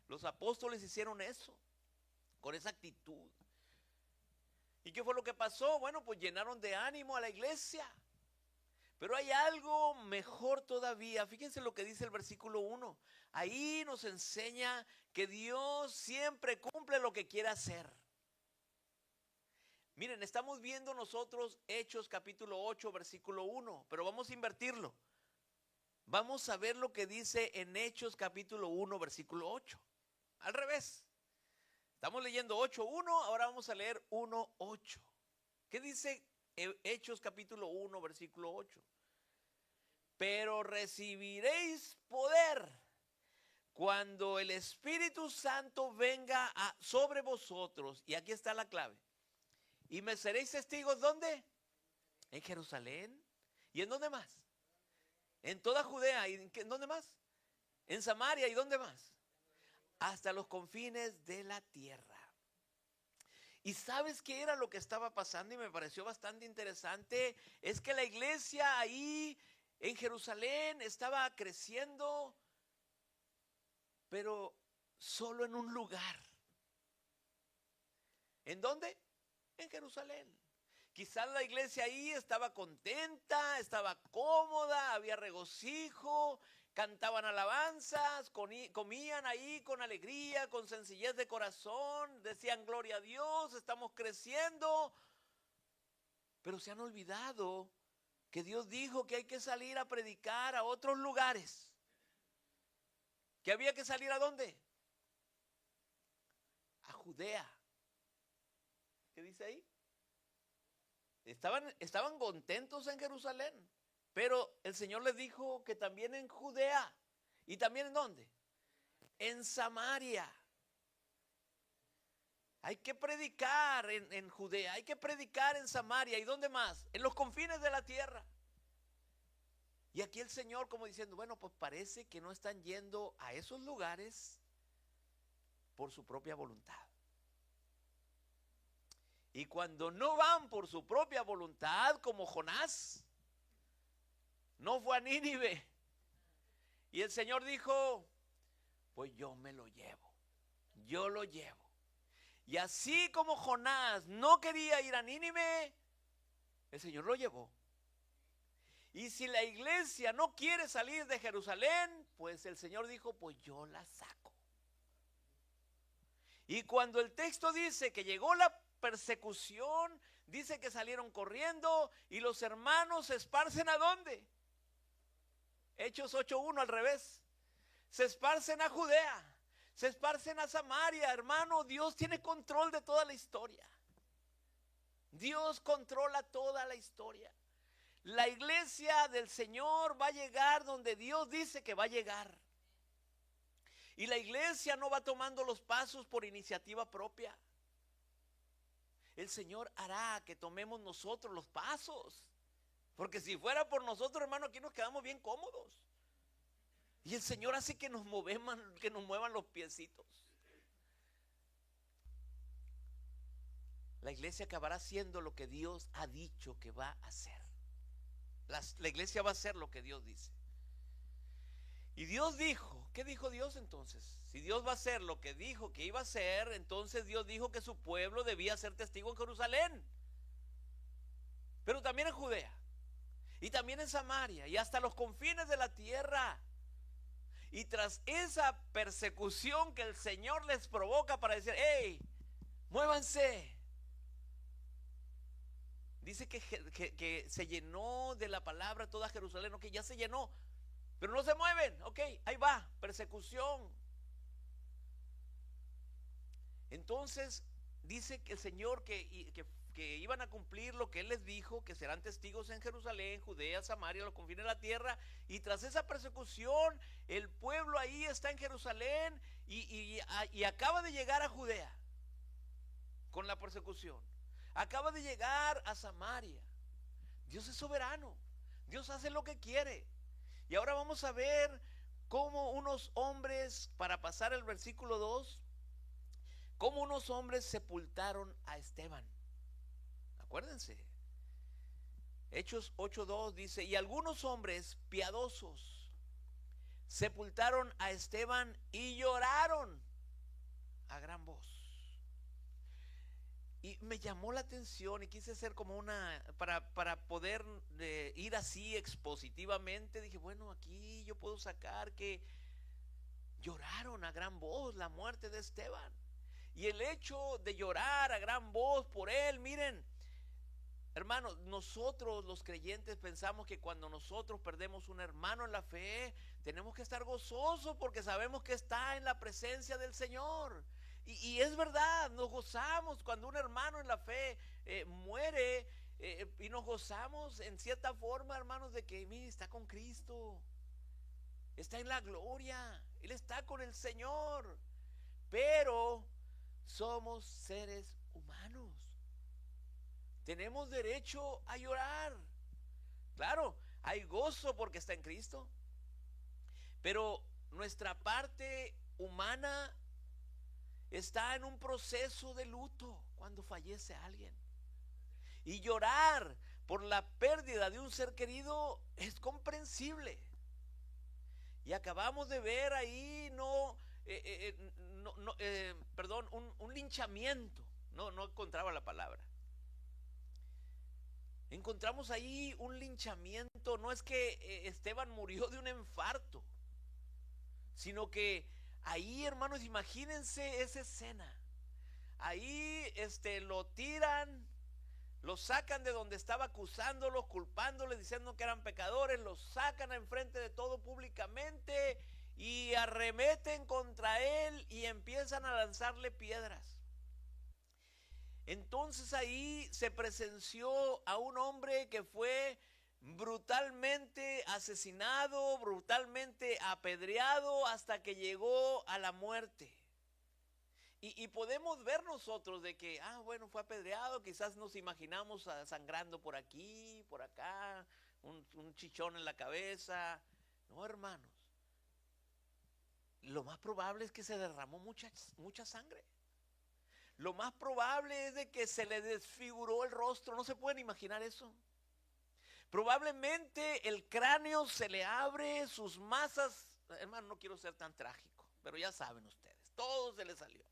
Los apóstoles hicieron eso, con esa actitud. ¿Y qué fue lo que pasó? Bueno, pues llenaron de ánimo a la iglesia. Pero hay algo mejor todavía. Fíjense lo que dice el versículo 1. Ahí nos enseña que Dios siempre cumple lo que quiere hacer. Miren, estamos viendo nosotros Hechos capítulo 8, versículo 1, pero vamos a invertirlo. Vamos a ver lo que dice en Hechos capítulo 1, versículo 8. Al revés. Estamos leyendo 8:1, ahora vamos a leer 1:8. ¿Qué dice Hechos capítulo 1, versículo 8? Pero recibiréis poder cuando el Espíritu Santo venga sobre vosotros. Y aquí está la clave. Y me seréis testigos, ¿dónde? En Jerusalén. ¿Y en dónde más? En toda Judea. ¿Y en dónde más? En Samaria. ¿Y dónde más? Hasta los confines de la tierra. ¿Y sabes qué era lo que estaba pasando? Y me pareció bastante interesante. Es que la iglesia ahí en Jerusalén estaba creciendo, pero solo en un lugar. ¿En dónde? En Jerusalén. Quizás la iglesia ahí estaba contenta, estaba cómoda, había regocijo, cantaban alabanzas, comían ahí con alegría, con sencillez de corazón, decían gloria a Dios, estamos creciendo. Pero se han olvidado que Dios dijo que hay que salir a predicar a otros lugares. ¿Que había que salir a dónde? A Judea. ¿Qué dice ahí? Estaban contentos en Jerusalén, pero el Señor les dijo que también en Judea. ¿Y también en dónde? En Samaria. Hay que predicar en Judea, hay que predicar en Samaria. ¿Y dónde más? En los confines de la tierra. Y aquí el Señor como diciendo, bueno, pues parece que no están yendo a esos lugares por su propia voluntad. Y cuando no van por su propia voluntad, como Jonás, no fue a Nínive. Y el Señor dijo, pues yo me lo llevo, yo lo llevo. Y así como Jonás no quería ir a Nínive, el Señor lo llevó. Y si la iglesia no quiere salir de Jerusalén, pues el Señor dijo, pues yo la saco. Y cuando el texto dice que llegó la persecución, dice que salieron corriendo y los hermanos se esparcen ¿a dónde? Hechos 8:1 al revés. Se esparcen a Judea, se esparcen a Samaria. Hermano, Dios tiene control de toda la historia. Dios controla toda la historia. La iglesia del Señor va a llegar donde Dios dice que va a llegar. Y la iglesia no va tomando los pasos por iniciativa propia. El Señor hará que tomemos nosotros los pasos. Porque si fuera por nosotros, hermano, aquí nos quedamos bien cómodos. Y el Señor hace que nos muevan los piecitos. La iglesia acabará haciendo lo que Dios ha dicho que va a hacer. La iglesia va a hacer lo que Dios dice. Y Dios dijo, ¿qué dijo Dios entonces? Si Dios va a hacer lo que dijo que iba a hacer, entonces Dios dijo que su pueblo debía ser testigo en Jerusalén, pero también en Judea, y también en Samaria, y hasta los confines de la tierra. Y tras esa persecución que el Señor les provoca para decir, hey, muévanse. Dice que se llenó de la palabra toda Jerusalén, ok, ya se llenó, pero no se mueven, ok, ahí va, persecución. Entonces dice que el Señor que iban a cumplir lo que Él les dijo, que serán testigos en Jerusalén, Judea, Samaria, los confines de la tierra. Y tras esa persecución, el pueblo ahí está en Jerusalén y acaba de llegar a Judea con la persecución. Acaba de llegar a Samaria. Dios es soberano. Dios hace lo que quiere. Y ahora vamos a ver cómo unos hombres, para pasar el versículo 2, cómo unos hombres sepultaron a Esteban. Acuérdense. Hechos 8:2 dice, y algunos hombres piadosos sepultaron a Esteban y lloraron a gran voz. Y me llamó la atención y quise hacer como para poder ir así expositivamente. Dije, bueno, aquí yo puedo sacar que lloraron a gran voz la muerte de Esteban. Y el hecho de llorar a gran voz por él, miren, hermanos, nosotros los creyentes pensamos que cuando nosotros perdemos un hermano en la fe, tenemos que estar gozosos porque sabemos que está en la presencia del Señor. Y es verdad, nos gozamos cuando un hermano en la fe muere, y nos gozamos en cierta forma, hermanos, de que mire, está con Cristo, está en la gloria, Él está con el Señor. Pero somos seres humanos, tenemos derecho a llorar. Claro, hay gozo porque está en Cristo, pero nuestra parte humana está en un proceso de luto cuando fallece alguien. Y llorar por la pérdida de un ser querido es comprensible. Y acabamos de ver ahí un linchamiento. No encontraba la palabra. Encontramos ahí un linchamiento. No es que Esteban murió de un infarto, sino que ahí, hermanos, imagínense esa escena. Ahí lo tiran, lo sacan de donde estaba acusándolos, culpándoles, diciendo que eran pecadores, los sacan enfrente de todo públicamente y arremeten contra él y empiezan a lanzarle piedras. Entonces ahí se presenció a un hombre que fue brutalmente asesinado, brutalmente apedreado hasta que llegó a la muerte. Y podemos ver nosotros de que, bueno, fue apedreado, quizás nos imaginamos sangrando por aquí, por acá, un chichón en la cabeza. No, hermanos, lo más probable es que se derramó mucha sangre. Lo más probable es de que se le desfiguró el rostro. ¿No se pueden imaginar eso? Probablemente el cráneo se le abre, sus masas. Hermano, no quiero ser tan trágico, pero ya saben ustedes, todo se le salió.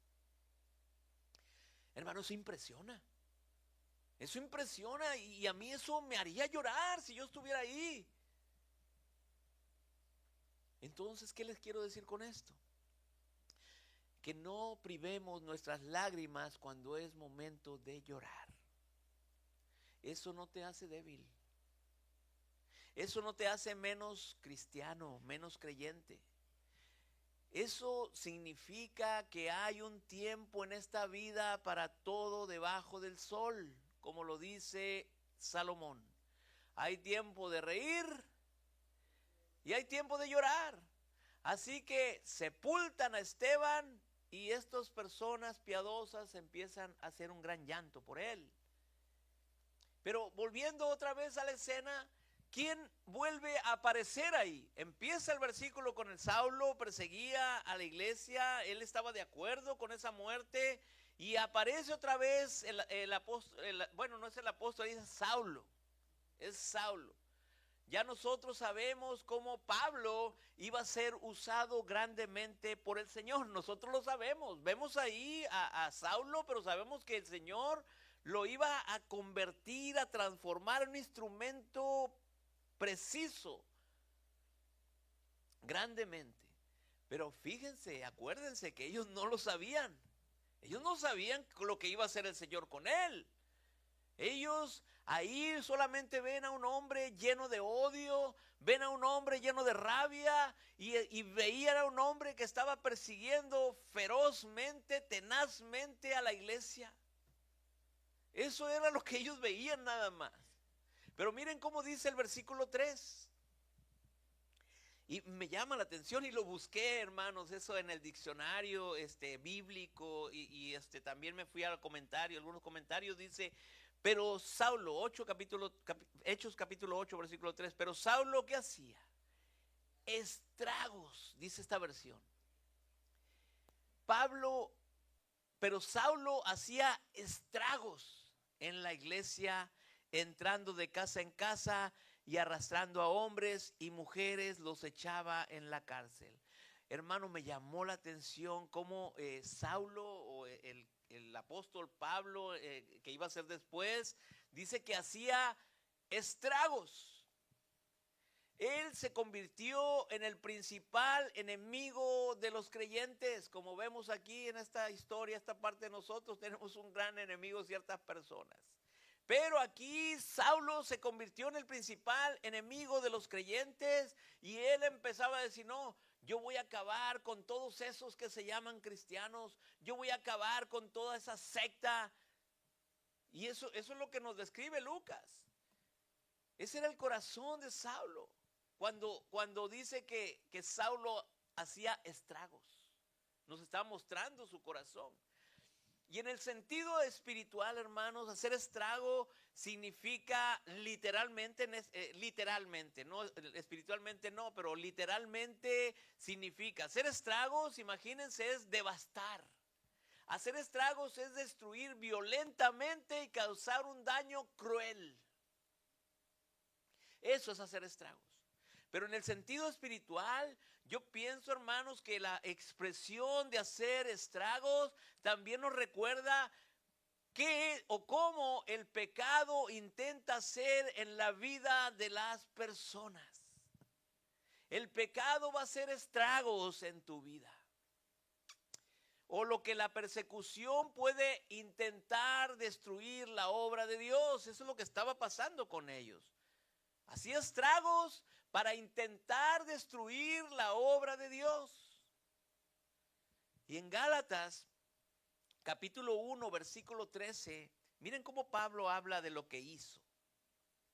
Hermano, eso impresiona. Eso impresiona y a mí eso me haría llorar si yo estuviera ahí. Entonces, ¿qué les quiero decir con esto? Que no privemos nuestras lágrimas cuando es momento de llorar. eso no te hace débil. Eso no te hace menos cristiano, menos creyente. Eso significa que hay un tiempo en esta vida para todo debajo del sol, como lo dice Salomón. Hay tiempo de reír y hay tiempo de llorar. Así que sepultan a Esteban y estas personas piadosas empiezan a hacer un gran llanto por él. Pero volviendo otra vez a la escena, ¿quién vuelve a aparecer ahí? Empieza el versículo con el Saulo, perseguía a la iglesia, él estaba de acuerdo con esa muerte, y aparece otra vez el apóstol, bueno, no es el apóstol, es Saulo, es Saulo. Ya nosotros sabemos cómo Pablo iba a ser usado grandemente por el Señor, nosotros lo sabemos, vemos ahí a Saulo, pero sabemos que el Señor lo iba a convertir, a transformar en un instrumento preciso, grandemente. Pero fíjense, acuérdense que ellos no lo sabían. Ellos no sabían lo que iba a hacer el Señor con él. Ellos ahí solamente ven a un hombre lleno de odio, ven a un hombre lleno de rabia y veían a un hombre que estaba persiguiendo ferozmente, tenazmente a la iglesia. Eso era lo que ellos veían nada más. Pero miren cómo dice el versículo 3. Y me llama la atención y lo busqué, hermanos, eso en el diccionario bíblico y también me fui al comentario, algunos comentarios dice, pero Saulo, Hechos capítulo 8, versículo 3, pero Saulo, ¿qué hacía? Estragos, dice esta versión. Pero Saulo hacía estragos en la iglesia, entrando de casa en casa y arrastrando a hombres y mujeres, los echaba en la cárcel. Hermano, me llamó la atención cómo Saulo o el apóstol Pablo, que iba a ser después, dice que hacía estragos. Él se convirtió en el principal enemigo de los creyentes. Como vemos aquí en esta historia, esta parte de nosotros, tenemos un gran enemigo, ciertas personas. Pero aquí Saulo se convirtió en el principal enemigo de los creyentes y él empezaba a decir, no, yo voy a acabar con todos esos que se llaman cristianos, yo voy a acabar con toda esa secta. Y eso es lo que nos describe Lucas. Ese era el corazón de Saulo. Cuando dice que Saulo hacía estragos, nos está mostrando su corazón. Y en el sentido espiritual, hermanos, hacer estrago significa literalmente, no espiritualmente no, pero literalmente significa hacer estragos, imagínense, es devastar. Hacer estragos es destruir violentamente y causar un daño cruel. Eso es hacer estragos. Pero en el sentido espiritual, yo pienso, hermanos, que la expresión de hacer estragos también nos recuerda qué o cómo el pecado intenta hacer en la vida de las personas. El pecado va a hacer estragos en tu vida. O lo que la persecución puede intentar destruir la obra de Dios. Eso es lo que estaba pasando con ellos. Hacía estragos para intentar destruir la obra de Dios. Y en Gálatas, capítulo 1, versículo 13, miren cómo Pablo habla de lo que hizo.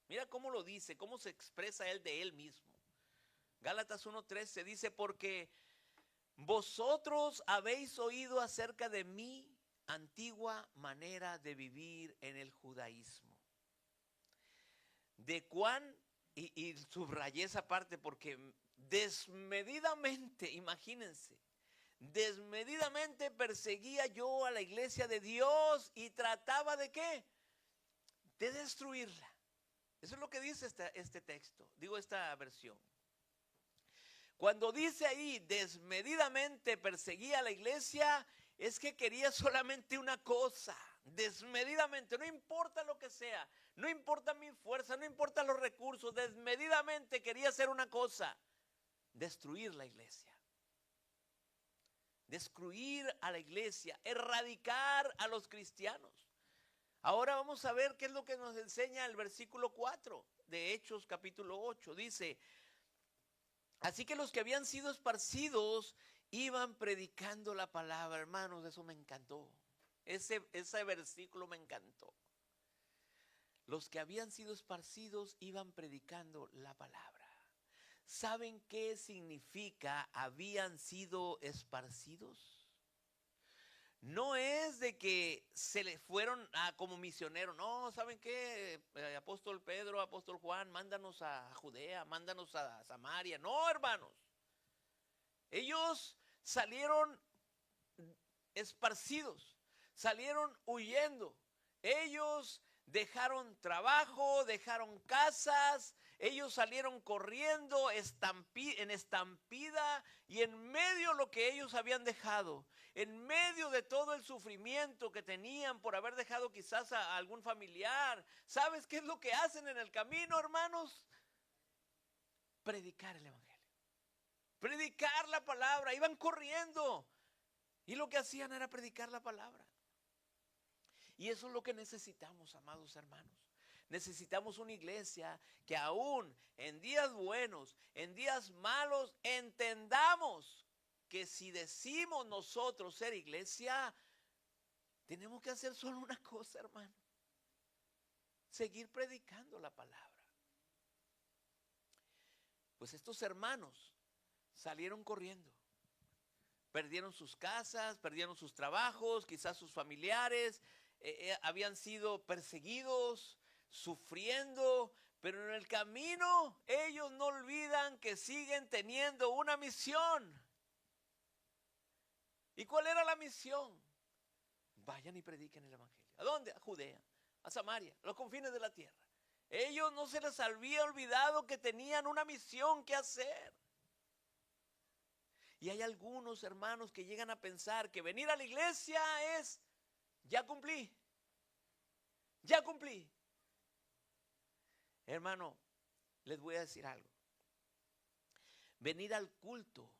Mira cómo lo dice, cómo se expresa él de él mismo. Gálatas 1:13 dice, porque vosotros habéis oído acerca de mi antigua manera de vivir en el judaísmo. De cuán, y subrayé esa parte porque desmedidamente, imagínense, desmedidamente perseguía yo a la iglesia de Dios y trataba de ¿qué? De destruirla. Eso es lo que dice este texto, digo esta versión. Cuando dice ahí desmedidamente perseguía a la iglesia, es que quería solamente una cosa, desmedidamente, no importa lo que sea, no importa mi fuerza, no importa los recursos, desmedidamente quería hacer una cosa, destruir la iglesia. Destruir a la iglesia, erradicar a los cristianos. Ahora vamos a ver qué es lo que nos enseña el versículo 4 de Hechos capítulo 8. Dice, así que los que habían sido esparcidos iban predicando la palabra. Hermanos, eso me encantó. Ese versículo me encantó. Los que habían sido esparcidos iban predicando la palabra. ¿Saben qué significa habían sido esparcidos? No es de que se le fueron como misioneros. No, ¿saben qué? Apóstol Pedro, apóstol Juan, mándanos a Judea, mándanos a Samaria. No, hermanos. Ellos salieron esparcidos, salieron huyendo. Ellos dejaron trabajo, dejaron casas, ellos salieron corriendo en estampida, y en medio de lo que ellos habían dejado, en medio de todo el sufrimiento que tenían por haber dejado quizás a algún familiar, ¿sabes qué es lo que hacen en el camino, hermanos? Predicar el evangelio, predicar la palabra. Iban corriendo y lo que hacían era predicar la palabra. Y eso es lo que necesitamos, amados hermanos. Necesitamos una iglesia que aún en días buenos, en días malos, entendamos que si decimos nosotros ser iglesia, tenemos que hacer solo una cosa, hermano: seguir predicando la palabra. Pues estos hermanos salieron corriendo. Perdieron sus casas, perdieron sus trabajos, quizás sus familiares. Habían sido perseguidos, sufriendo, pero en el camino ellos no olvidan que siguen teniendo una misión. ¿Y cuál era la misión? Vayan y prediquen el evangelio. ¿A dónde? A Judea, a Samaria, a los confines de la tierra. Ellos no se les había olvidado que tenían una misión que hacer. Y hay algunos hermanos que llegan a pensar que venir a la iglesia es: ya cumplí. Ya cumplí. Hermano, les voy a decir algo. Venir al culto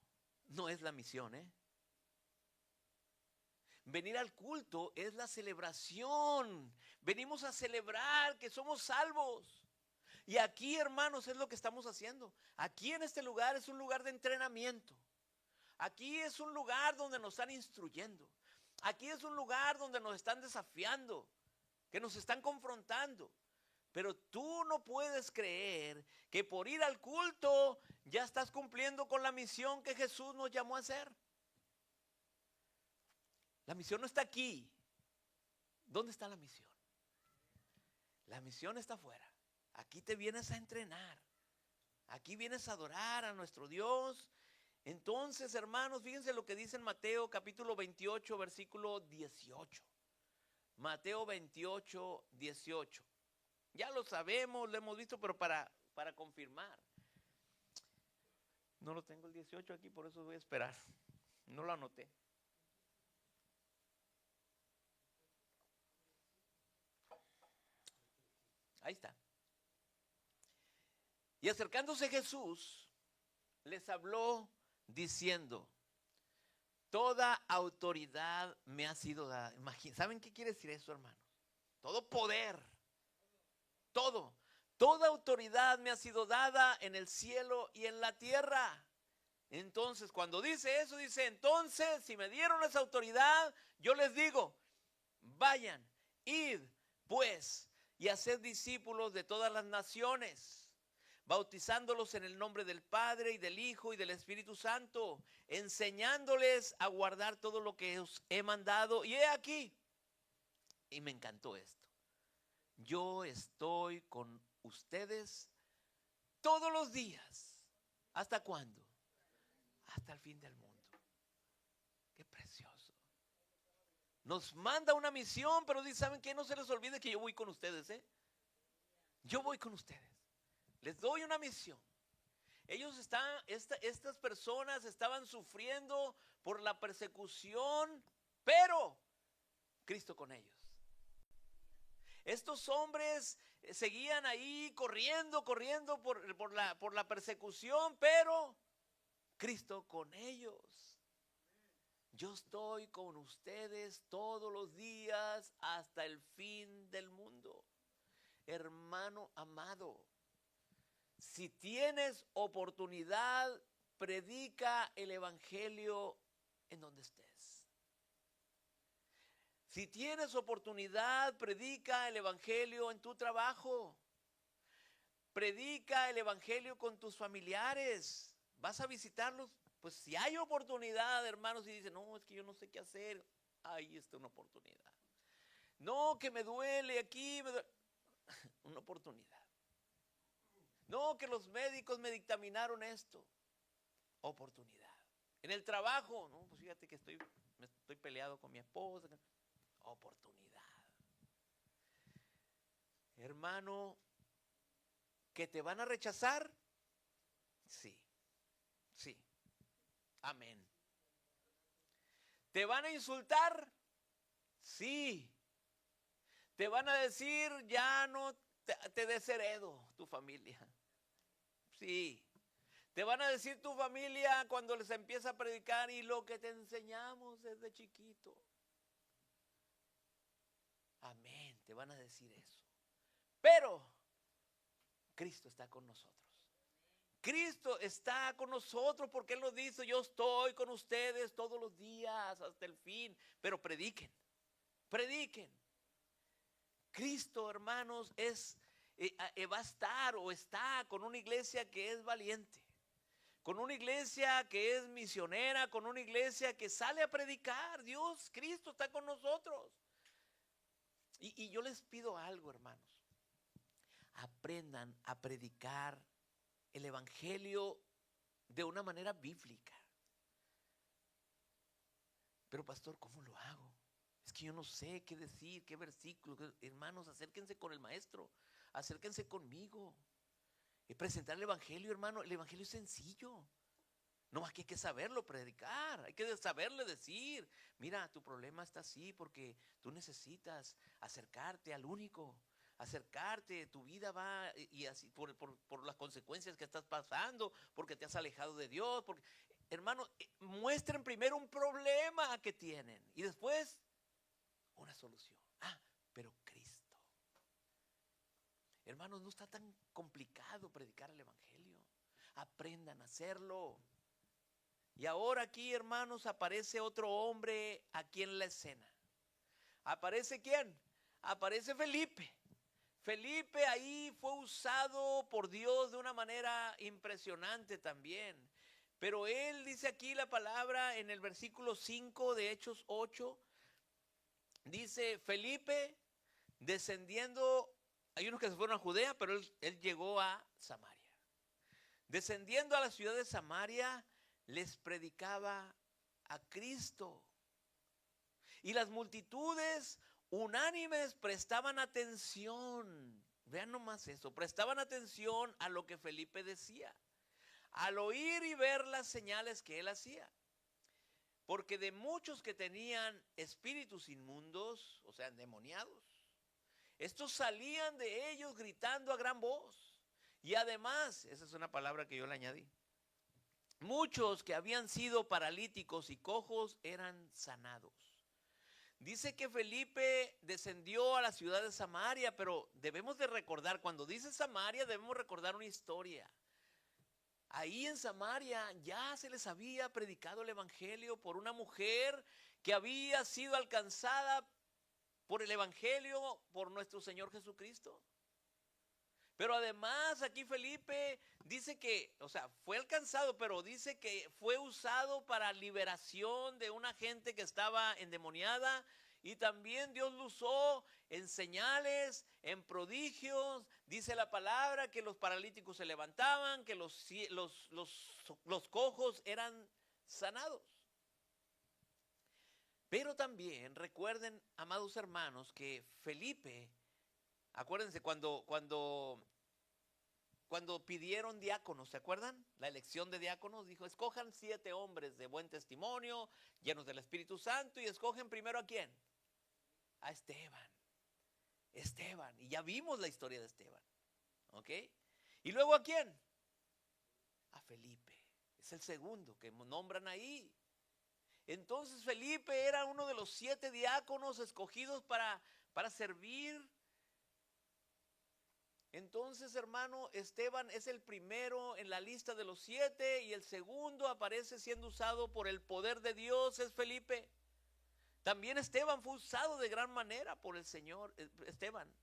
no es la misión, Venir al culto es la celebración. Venimos a celebrar que somos salvos. Y aquí, hermanos, es lo que estamos haciendo. Aquí en este lugar es un lugar de entrenamiento. Aquí es un lugar donde nos están instruyendo. Aquí es un lugar donde nos están desafiando, que nos están confrontando. Pero tú no puedes creer que por ir al culto ya estás cumpliendo con la misión que Jesús nos llamó a hacer. La misión no está aquí. ¿Dónde está la misión? La misión está afuera. Aquí te vienes a entrenar. Aquí vienes a adorar a nuestro Dios. Entonces, hermanos, fíjense lo que dice en Mateo capítulo 28, versículo 18. Mateo 28, 18. Ya lo sabemos, lo hemos visto, pero para confirmar. No lo tengo el 18 aquí, por eso voy a esperar. No lo anoté. Ahí está. Y acercándose Jesús, les habló diciendo: toda autoridad me ha sido dada. ¿Saben qué quiere decir eso, hermanos? Todo poder, toda autoridad me ha sido dada en el cielo y en la tierra. Entonces, cuando dice eso, dice: entonces, si me dieron esa autoridad, yo les digo: vayan, id, pues, y haced discípulos de todas las naciones, bautizándolos en el nombre del Padre y del Hijo y del Espíritu Santo, enseñándoles a guardar todo lo que os he mandado. Y he aquí, y me encantó esto: yo estoy con ustedes todos los días. ¿Hasta cuándo? Hasta el fin del mundo. Qué precioso. Nos manda una misión, pero dice: ¿saben qué? No se les olvide que yo voy con ustedes, Yo voy con ustedes. Les doy una misión. Estas personas estaban sufriendo por la persecución, pero Cristo con ellos. Estos hombres seguían ahí corriendo por la persecución, pero Cristo con ellos. Yo estoy con ustedes todos los días hasta el fin del mundo. Hermano amado, si tienes oportunidad, predica el evangelio en donde estés. Si tienes oportunidad, predica el evangelio en tu trabajo. Predica el evangelio con tus familiares. Vas a visitarlos. Pues si hay oportunidad, hermanos, y dicen, no, es que yo no sé qué hacer, ahí está una oportunidad. No, que me duele aquí, una oportunidad. No, que los médicos me dictaminaron esto, oportunidad. En el trabajo, no, pues fíjate que estoy peleado con mi esposa, oportunidad. Hermano, ¿que te van a rechazar? Sí, sí. Amén. ¿Te van a insultar? Sí. ¿Te van a decir ya no te desheredo tu familia? Sí. ¿Te van a decir tu familia cuando les empieza a predicar y lo que te enseñamos desde chiquito? Amén. Te van a decir eso. Pero Cristo está con nosotros. Cristo está con nosotros porque Él nos dice, yo estoy con ustedes todos los días hasta el fin. Pero prediquen, prediquen. Cristo, hermanos, va a estar o está con una iglesia que es valiente, con una iglesia que es misionera, con una iglesia que sale a predicar. Dios, Cristo está con nosotros. Y yo les pido algo, hermanos. Aprendan a predicar el evangelio de una manera bíblica. Pero pastor, ¿cómo lo hago? Es que yo no sé qué decir, qué versículo. Hermanos, acérquense con el maestro, acérquense conmigo. Y presentar el evangelio, hermano, el evangelio es sencillo. No más que hay que saberlo predicar, hay que saberle decir, mira, tu problema está así porque tú necesitas acercarte al único. Acercarte, tu vida va y así por las consecuencias que estás pasando, porque te has alejado de Dios, porque, hermano, muestren primero un problema que tienen y después una solución. Pero Cristo. Hermanos, no está tan complicado predicar el evangelio. Aprendan a hacerlo. Y ahora aquí, hermanos, aparece otro hombre aquí en la escena. ¿Aparece quién? Aparece Felipe. Felipe ahí fue usado por Dios de una manera impresionante también. Pero él dice aquí la palabra en el versículo 5 de Hechos 8. Dice Felipe descendiendo, hay unos que se fueron a Judea, pero él llegó a Samaria. Descendiendo a la ciudad de Samaria, les predicaba a Cristo. Y las multitudes unánimes prestaban atención. Vean nomás eso, prestaban atención a lo que Felipe decía, al oír y ver las señales que él hacía. Porque de muchos que tenían espíritus inmundos, o sea, endemoniados, estos salían de ellos gritando a gran voz. Y además, esa es una palabra que yo le añadí, muchos que habían sido paralíticos y cojos eran sanados. Dice que Felipe descendió a la ciudad de Samaria, pero debemos de recordar, cuando dice Samaria, debemos recordar una historia. Ahí en Samaria ya se les había predicado el evangelio por una mujer que había sido alcanzada por el evangelio por nuestro Señor Jesucristo. Pero además aquí Felipe dice que, o sea, fue alcanzado, pero dice que fue usado para liberación de una gente que estaba endemoniada. Y también Dios lo usó en señales, en prodigios. Dice la palabra que los paralíticos se levantaban, que los cojos eran sanados. Pero también recuerden, amados hermanos, que Felipe, acuérdense cuando pidieron diáconos, ¿se acuerdan? La elección de diáconos, dijo, escojan 7 hombres de buen testimonio, llenos del Espíritu Santo, y escogen primero ¿a quién? A Esteban. Y ya vimos la historia de Esteban, ¿ok? Y luego ¿a quién? A Felipe. Es el segundo que nombran ahí. Entonces Felipe era uno de los 7 diáconos escogidos para servir. Entonces, hermano, Esteban es el primero en la lista de los 7 y el segundo aparece siendo usado por el poder de Dios, es Felipe. También Esteban fue usado de gran manera por el Señor, Esteban.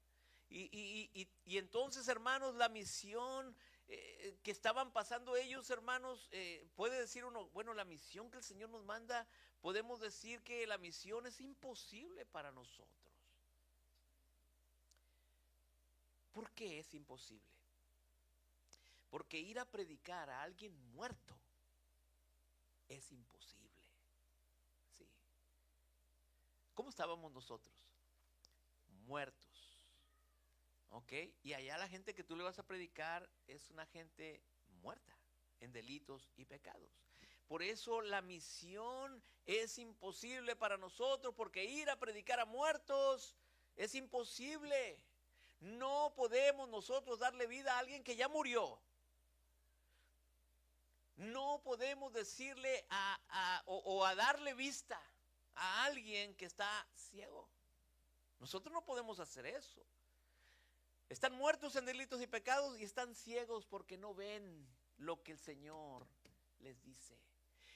Y entonces, hermanos, la misión que estaban pasando ellos, hermanos, puede decir uno, bueno, la misión que el Señor nos manda, podemos decir que la misión es imposible para nosotros. ¿Por qué es imposible? Porque ir a predicar a alguien muerto es imposible. Sí. ¿Cómo estábamos nosotros? Muertos. ¿Ok? Y allá la gente que tú le vas a predicar es una gente muerta en delitos y pecados. Por eso la misión es imposible para nosotros, porque ir a predicar a muertos es imposible. No podemos nosotros darle vida a alguien que ya murió. No podemos decirle o darle vista a alguien que está ciego. Nosotros no podemos hacer eso. Están muertos en delitos y pecados y están ciegos porque no ven lo que el Señor les dice.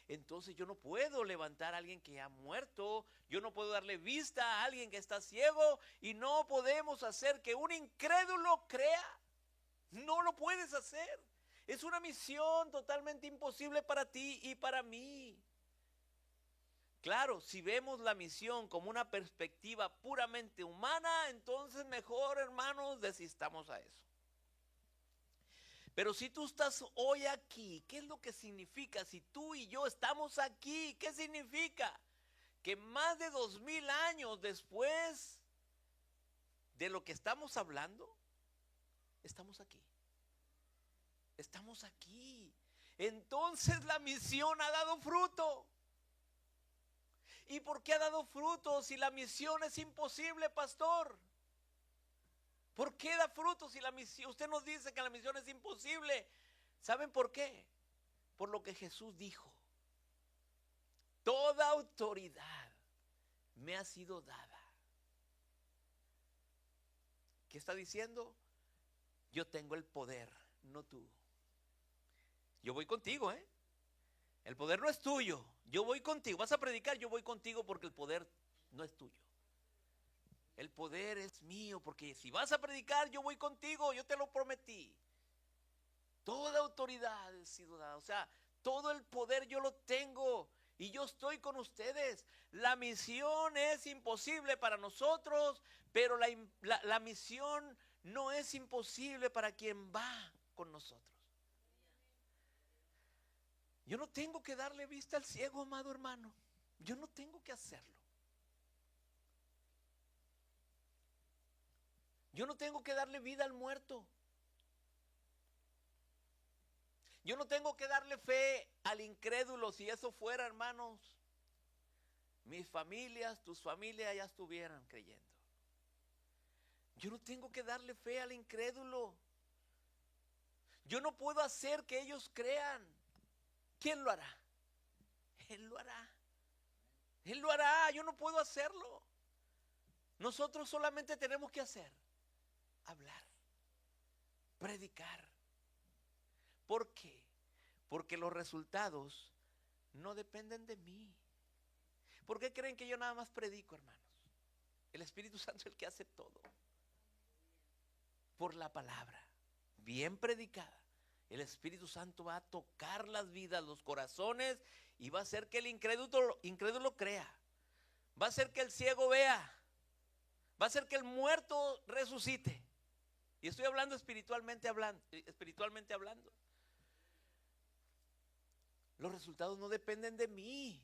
Entonces yo no puedo levantar a alguien que ha muerto, yo no puedo darle vista a alguien que está ciego, y no podemos hacer que un incrédulo crea. No lo puedes hacer. Es una misión totalmente imposible para ti y para mí. Claro, si vemos la misión como una perspectiva puramente humana, entonces mejor, hermanos, desistamos a eso. Pero si tú estás hoy aquí, ¿qué es lo que significa? Si tú y yo estamos aquí, ¿qué significa? Que más de 2000 años después de lo que estamos hablando, estamos aquí. Estamos aquí. Entonces la misión ha dado fruto. ¿Y por qué ha dado fruto si la misión es imposible, pastor? ¿Por qué da fruto si la misión, usted nos dice que la misión es imposible? ¿Saben por qué? Por lo que Jesús dijo. Toda autoridad me ha sido dada. ¿Qué está diciendo? Yo tengo el poder, no tú. Yo voy contigo, ¿eh? El poder no es tuyo. Yo voy contigo. Vas a predicar, yo voy contigo porque el poder no es tuyo. El poder es mío, porque si vas a predicar, yo voy contigo, yo te lo prometí. Toda autoridad ha sido dada, o sea, todo el poder yo lo tengo y yo estoy con ustedes. La misión es imposible para nosotros, pero la misión no es imposible para quien va con nosotros. Yo no tengo que darle vista al ciego, amado hermano. Yo no tengo que hacerlo. Yo no tengo que darle vida al muerto. Yo no tengo que darle fe al incrédulo. Si eso fuera, hermanos, mis familias, tus familias ya estuvieran creyendo. Yo no tengo que darle fe al incrédulo. Yo no puedo hacer que ellos crean. ¿Quién lo hará? Él lo hará. Él lo hará. Yo no puedo hacerlo. Nosotros solamente tenemos que hacer hablar, predicar. ¿Por qué? Porque los resultados no dependen de mí. ¿Por qué creen que yo nada más predico, hermanos? El Espíritu Santo es el que hace todo. Por la palabra, bien predicada, el Espíritu Santo va a tocar las vidas, los corazones, y va a hacer que el incrédulo crea. Va a hacer que el ciego vea. Va a hacer que el muerto resucite. Y estoy hablando espiritualmente hablando. Los resultados no dependen de mí.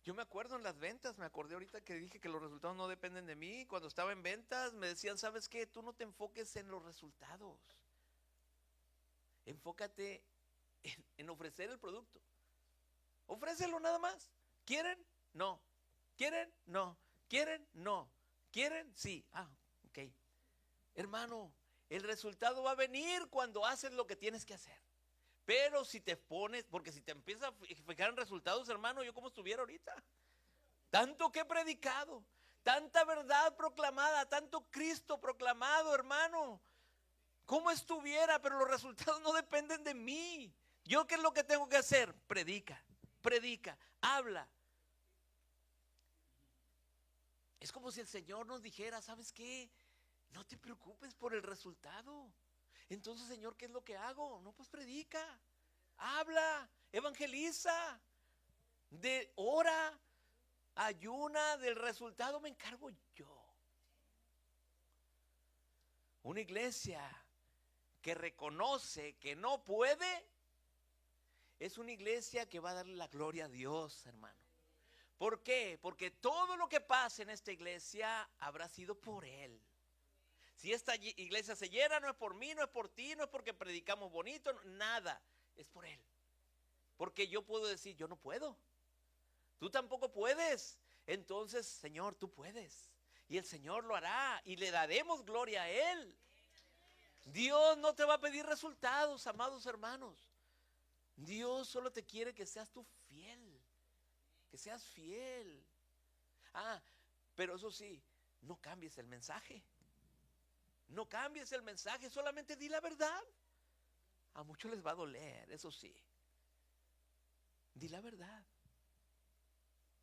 Yo me acuerdo en las ventas, me acordé ahorita que dije que los resultados no dependen de mí. Cuando estaba en ventas me decían, ¿sabes qué? Tú no te enfoques en los resultados. Enfócate en ofrecer el producto. Ofrécelo nada más. ¿Quieren? No. ¿Quieren? No. ¿Quieren? No. ¿Quieren? Sí. Ok. Hermano, el resultado va a venir cuando haces lo que tienes que hacer. Pero si te pones, porque si te empiezas a fijar en resultados, hermano, yo como estuviera ahorita. Tanto que he predicado, tanta verdad proclamada, tanto Cristo proclamado, hermano. Como estuviera, pero los resultados no dependen de mí. ¿Yo qué es lo que tengo que hacer? Predica, predica, habla. Es como si el Señor nos dijera, ¿sabes qué? No te preocupes por el resultado. Entonces, Señor, ¿qué es lo que hago? No, pues predica, habla, evangeliza, ora, ayuna, del resultado me encargo yo. Una iglesia que reconoce que no puede, es una iglesia que va a darle la gloria a Dios, hermano. ¿Por qué? Porque todo lo que pase en esta iglesia habrá sido por Él. Si esta iglesia se llena, no es por mí, no es por ti, no es porque predicamos bonito, nada, es por Él. Porque yo puedo decir, yo no puedo, tú tampoco puedes. Entonces, Señor, tú puedes. Y el Señor lo hará y le daremos gloria a Él. Dios no te va a pedir resultados, amados hermanos. Dios solo te quiere que seas tú fiel, que seas fiel. Pero eso sí, no cambies el mensaje. No cambies el mensaje, solamente di la verdad. A muchos les va a doler, eso sí. Di la verdad.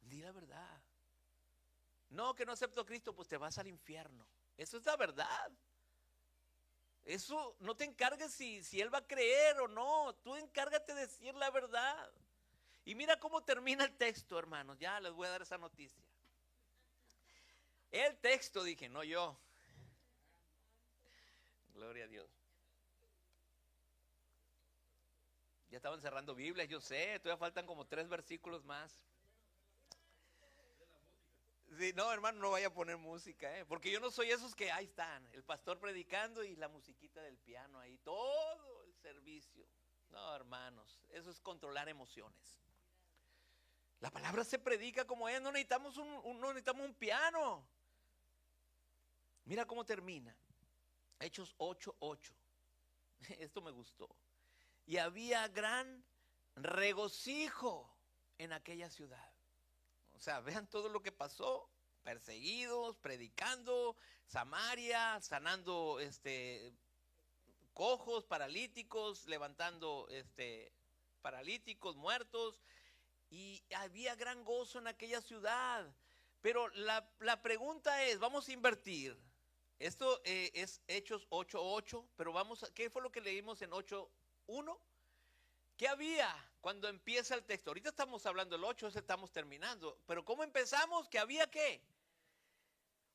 Di la verdad. No, que no acepto a Cristo, pues te vas al infierno. Eso es la verdad. Eso no te encargues si Él va a creer o no. Tú encárgate de decir la verdad. Y mira cómo termina el texto, hermanos. Ya les voy a dar esa noticia. El texto, dije, no yo. Gloria a Dios. Ya estaban cerrando Biblias, yo sé. Todavía faltan como 3 versículos más. Sí, no, hermano, no vaya a poner música, porque yo no soy esos que ahí están, el pastor predicando y la musiquita del piano ahí, todo el servicio. No, hermanos, eso es controlar emociones. La palabra se predica como es, no necesitamos no necesitamos un piano. Mira cómo termina. Hechos 8:8. Esto me gustó. Y había gran regocijo en aquella ciudad. O sea, vean todo lo que pasó. Perseguidos, predicando, Samaria, sanando cojos, paralíticos, levantando paralíticos, muertos. Y había gran gozo en aquella ciudad. Pero la pregunta es, vamos a invertir. Esto es Hechos 8:8, pero ¿qué fue lo que leímos en 8:1? ¿Qué había cuando empieza el texto? Ahorita estamos hablando del 8, estamos terminando. Pero ¿cómo empezamos? ¿Que había qué?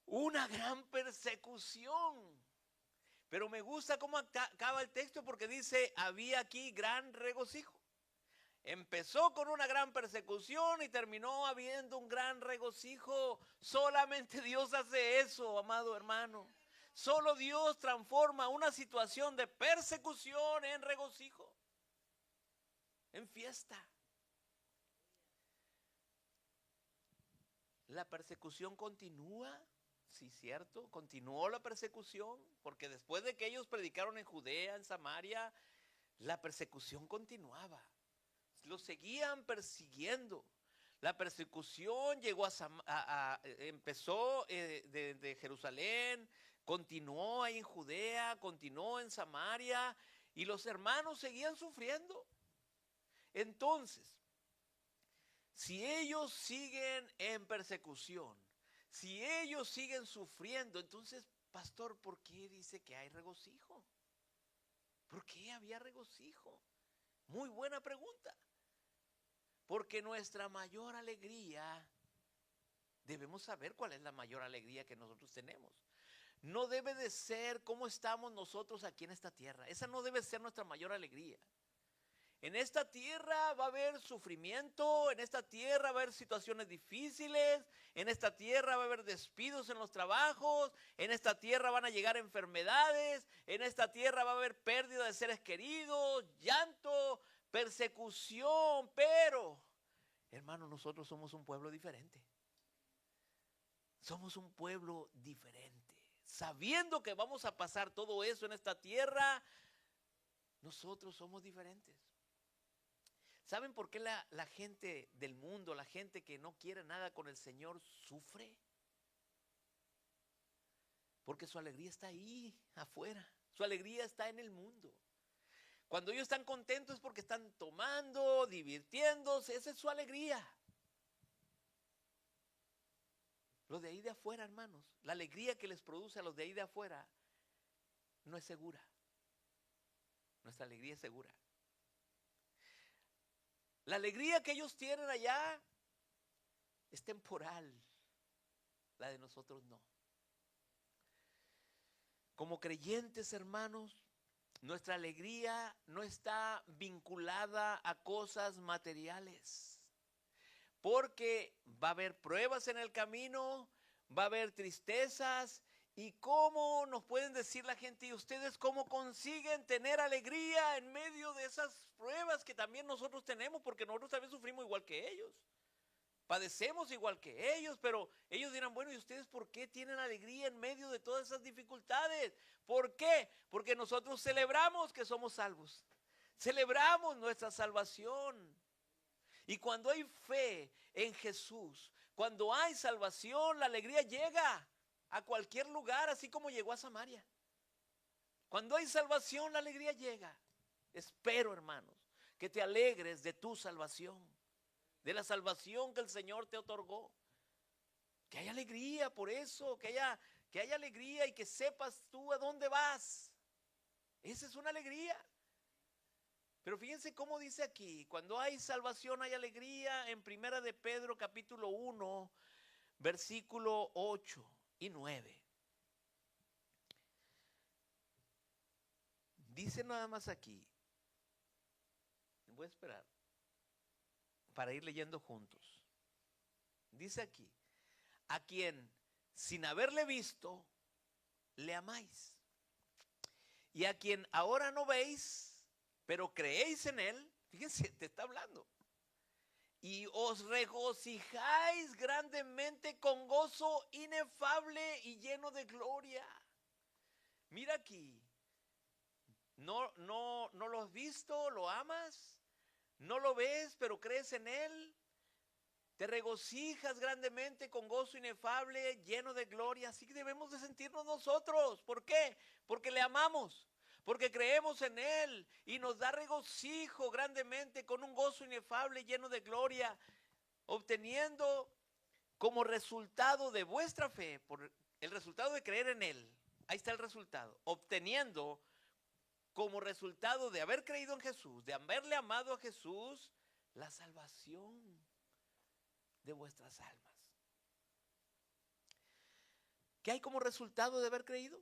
Una gran persecución. Pero me gusta cómo acaba el texto porque dice, había aquí gran regocijo. Empezó con una gran persecución y terminó habiendo un gran regocijo. Solamente Dios hace eso, amado hermano. Solo Dios transforma una situación de persecución en regocijo, en fiesta. La persecución continúa, sí, cierto, continuó la persecución, porque después de que ellos predicaron en Judea, en Samaria, la persecución continuaba. Los seguían persiguiendo. La persecución llegó empezó de Jerusalén, continuó ahí en Judea, continuó en Samaria, y los hermanos seguían sufriendo. Entonces, si ellos siguen en persecución, si ellos siguen sufriendo, entonces, pastor, ¿por qué dice que hay regocijo? ¿Por qué había regocijo? Muy buena pregunta. Porque nuestra mayor alegría, debemos saber cuál es la mayor alegría que nosotros tenemos. No debe de ser cómo estamos nosotros aquí en esta tierra. Esa no debe ser nuestra mayor alegría. En esta tierra va a haber sufrimiento, en esta tierra va a haber situaciones difíciles, en esta tierra va a haber despidos en los trabajos, en esta tierra van a llegar enfermedades, en esta tierra va a haber pérdida de seres queridos, llanto, persecución, pero, hermano, nosotros somos un pueblo diferente. Somos un pueblo diferente. Sabiendo que vamos a pasar todo eso en esta tierra, nosotros somos diferentes. ¿Saben por qué la gente del mundo, la gente que no quiere nada con el Señor, sufre? Porque su alegría está ahí afuera. Su alegría está en el mundo. Cuando ellos están contentos es porque están tomando, divirtiéndose. Esa es su alegría. Los de ahí de afuera, hermanos, la alegría que les produce a los de ahí de afuera no es segura. Nuestra alegría es segura. La alegría que ellos tienen allá es temporal. La de nosotros no. Como creyentes, hermanos, nuestra alegría no está vinculada a cosas materiales. Porque va a haber pruebas en el camino, va a haber tristezas. ¿Y cómo nos pueden decir la gente y ustedes cómo consiguen tener alegría en medio de esas pruebas que también nosotros tenemos? Porque nosotros también sufrimos igual que ellos. Padecemos igual que ellos, pero ellos dirán, bueno, ¿y ustedes por qué tienen alegría en medio de todas esas dificultades? ¿Por qué? Porque nosotros celebramos que somos salvos. Celebramos nuestra salvación. Y cuando hay fe en Jesús, cuando hay salvación, la alegría llega a cualquier lugar, así como llegó a Samaria. Cuando hay salvación, la alegría llega. Espero, hermanos, que te alegres de tu salvación, de la salvación que el Señor te otorgó. Que haya alegría por eso, que haya alegría y que sepas tú a dónde vas. Esa es una alegría. Pero fíjense cómo dice aquí, cuando hay salvación hay alegría en Primera de Pedro capítulo 1, versículo 8 y 9. Dice nada más aquí, voy a esperar para ir leyendo juntos. Dice aquí, a quien sin haberle visto, le amáis. Y a quien ahora no veis, pero creéis en él, fíjense, te está hablando. Y os regocijáis grandemente con gozo inefable y lleno de gloria. Mira aquí, no lo has visto, lo amas, no lo ves, pero crees en él. Te regocijas grandemente con gozo inefable, lleno de gloria. Así que debemos de sentirnos nosotros. ¿Por qué? Porque le amamos. Porque creemos en él y nos da regocijo grandemente con un gozo inefable lleno de gloria, obteniendo como resultado de vuestra fe, por el resultado de creer en él, ahí está el resultado, obteniendo como resultado de haber creído en Jesús, de haberle amado a Jesús, la salvación de vuestras almas. ¿Qué hay como resultado de haber creído?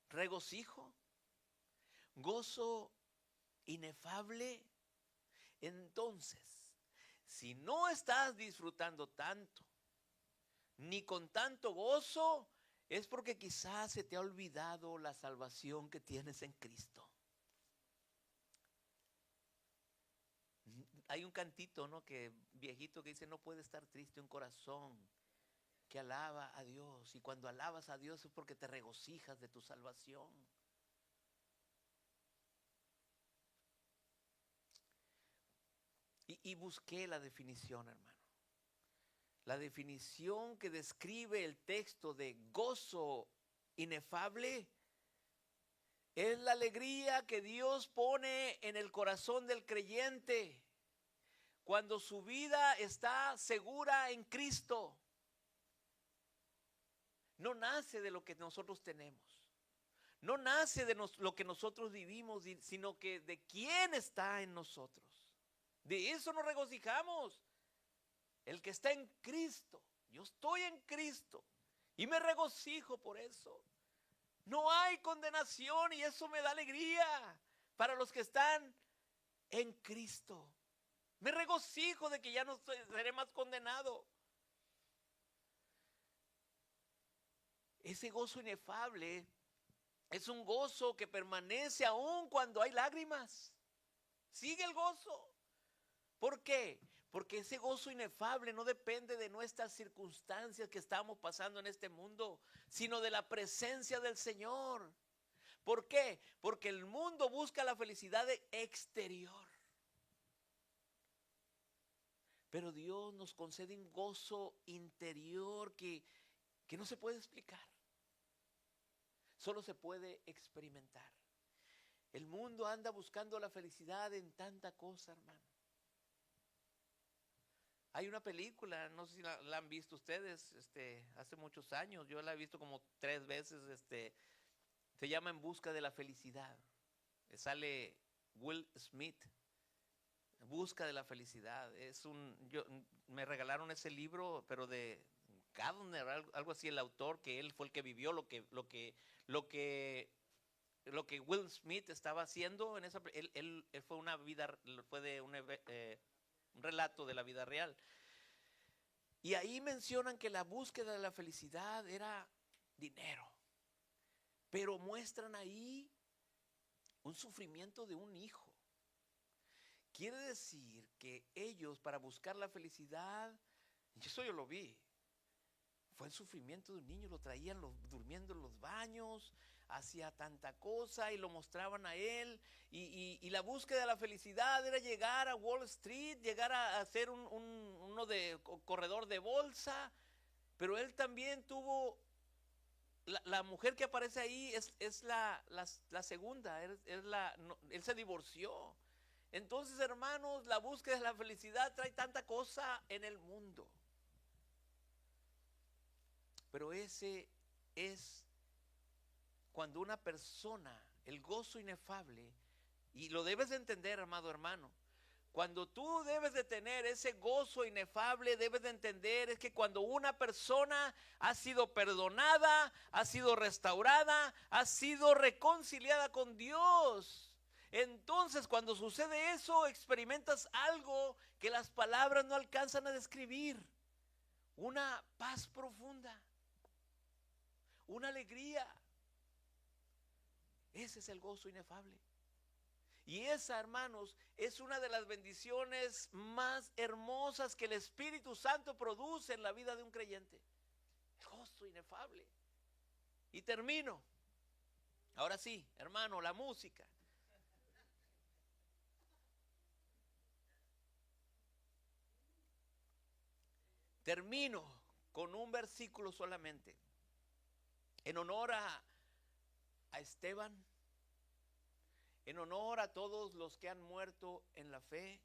Regocijo, gozo inefable. Entonces, si no estás disfrutando tanto, ni con tanto gozo, es porque quizás se te ha olvidado la salvación que tienes en Cristo. Hay un cantito, ¿no? Que viejito que dice, no puede estar triste un corazón que alaba a Dios. Y cuando alabas a Dios es porque te regocijas de tu salvación. Y busqué la definición, hermano. La definición que describe el texto de gozo inefable es la alegría que Dios pone en el corazón del creyente cuando su vida está segura en Cristo. No nace de lo que nosotros tenemos, no nace de lo que nosotros vivimos, sino que de quién está en nosotros. De eso nos regocijamos. El que está en Cristo, yo estoy en Cristo y me regocijo por eso. No hay condenación y eso me da alegría para los que están en Cristo. Me regocijo de que ya no seré más condenado. Ese gozo inefable es un gozo que permanece aún cuando hay lágrimas. Sigue el gozo. ¿Por qué? Porque ese gozo inefable no depende de nuestras circunstancias que estamos pasando en este mundo, sino de la presencia del Señor. ¿Por qué? Porque el mundo busca la felicidad exterior. Pero Dios nos concede un gozo interior que no se puede explicar. Solo se puede experimentar. El mundo anda buscando la felicidad en tanta cosa, hermano. Hay una película, no sé si la han visto ustedes, hace muchos años, yo la he visto como 3 veces, se llama En busca de la felicidad. Sale Will Smith, En busca de la felicidad. Me regalaron ese libro, pero de Gardner, algo así, el autor, que él fue el que vivió lo que Will Smith estaba haciendo en esa. Él fue un relato de la vida real. Y ahí mencionan que la búsqueda de la felicidad era dinero. Pero muestran ahí un sufrimiento de un hijo. Quiere decir que ellos, para buscar la felicidad, eso yo lo vi, fue el sufrimiento de un niño. Lo traían durmiendo en los baños, hacía tanta cosa y lo mostraban a él. Y la búsqueda de la felicidad era llegar a Wall Street, llegar a ser uno de corredor de bolsa. Pero él también tuvo, la mujer que aparece ahí es la segunda, él se divorció. Entonces, hermanos, la búsqueda de la felicidad trae tanta cosa en el mundo. Pero ese es cuando una persona, el gozo inefable, y lo debes de entender, amado hermano, cuando tú debes de tener ese gozo inefable, debes de entender es que cuando una persona ha sido perdonada, ha sido restaurada, ha sido reconciliada con Dios, entonces cuando sucede eso, experimentas algo que las palabras no alcanzan a describir. Una paz profunda, una alegría. Ese es el gozo inefable. Y esa, hermanos, es una de las bendiciones más hermosas que el Espíritu Santo produce en la vida de un creyente. El gozo inefable. Y termino. Ahora sí, hermano, la música. Termino con un versículo solamente. En honor a Esteban, en honor a todos los que han muerto en la fe,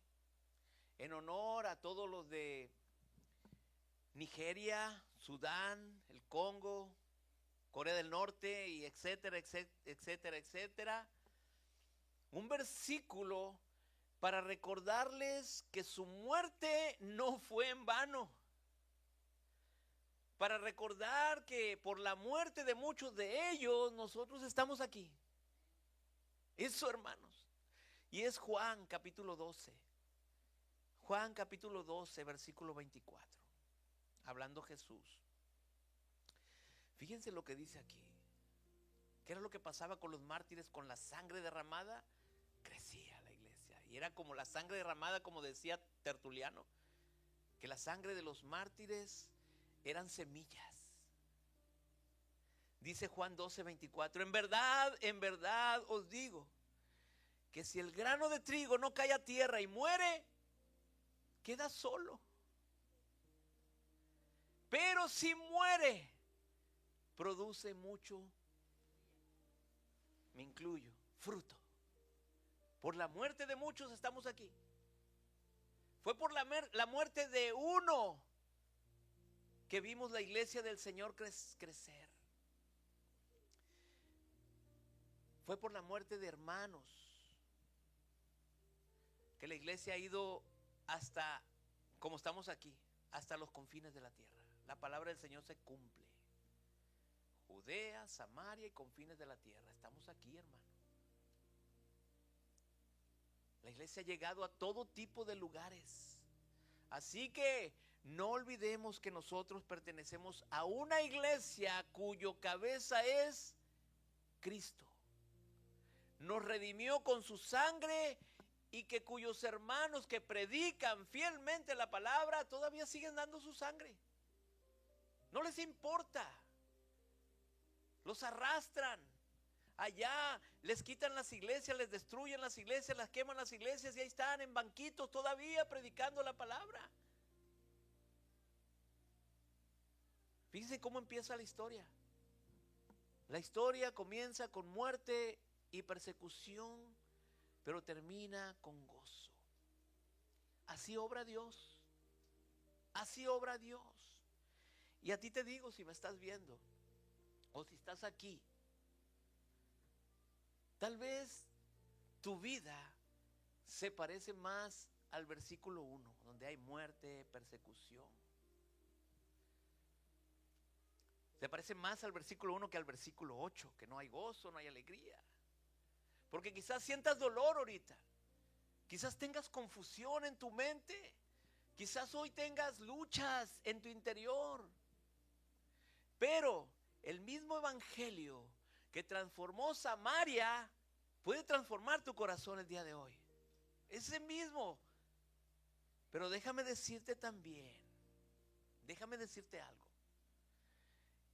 en honor a todos los de Nigeria, Sudán, el Congo, Corea del Norte, y etcétera, etcétera, etcétera. Un versículo para recordarles que su muerte no fue en vano. Para recordar que por la muerte de muchos de ellos, nosotros estamos aquí. Eso, hermanos. Y es Juan capítulo 12. Juan capítulo 12, versículo 24. Hablando Jesús. Fíjense lo que dice aquí. ¿Qué era lo que pasaba con los mártires? Con la sangre derramada, crecía la iglesia. Y era como la sangre derramada, como decía Tertuliano, que la sangre de los mártires eran semillas. Dice Juan 12, 24. En verdad os digo que si el grano de trigo no cae a tierra y muere, queda solo. Pero si muere, produce mucho, me incluyo, fruto. Por la muerte de muchos estamos aquí. Fue por la muerte de uno que vimos la iglesia del Señor crecer. Fue por la muerte de hermanos que la iglesia ha ido hasta, como estamos aquí, hasta los confines de la tierra. La palabra del Señor se cumple. Judea, Samaria y confines de la tierra. Estamos aquí, hermano. La iglesia ha llegado a todo tipo de lugares. Así que no olvidemos que nosotros pertenecemos a una iglesia cuyo cabeza es Cristo. Nos redimió con su sangre y que cuyos hermanos que predican fielmente la palabra todavía siguen dando su sangre. No les importa. Los arrastran. Allá les quitan las iglesias, les destruyen las iglesias, las queman las iglesias y ahí están en banquitos todavía predicando la palabra. Fíjense cómo empieza la historia. La historia comienza con muerte y persecución, pero termina con gozo. Así obra Dios. Así obra Dios. Y a ti te digo, si me estás viendo o si estás aquí, tal vez tu vida se parece más al versículo 1, donde hay muerte, persecución. Se parece más al versículo 1 que al versículo 8, que no hay gozo, no hay alegría. Porque quizás sientas dolor ahorita. Quizás tengas confusión en tu mente. Quizás hoy tengas luchas en tu interior. Pero el mismo evangelio que transformó Samaria puede transformar tu corazón el día de hoy. Ese mismo. Pero déjame decirte también, déjame decirte algo.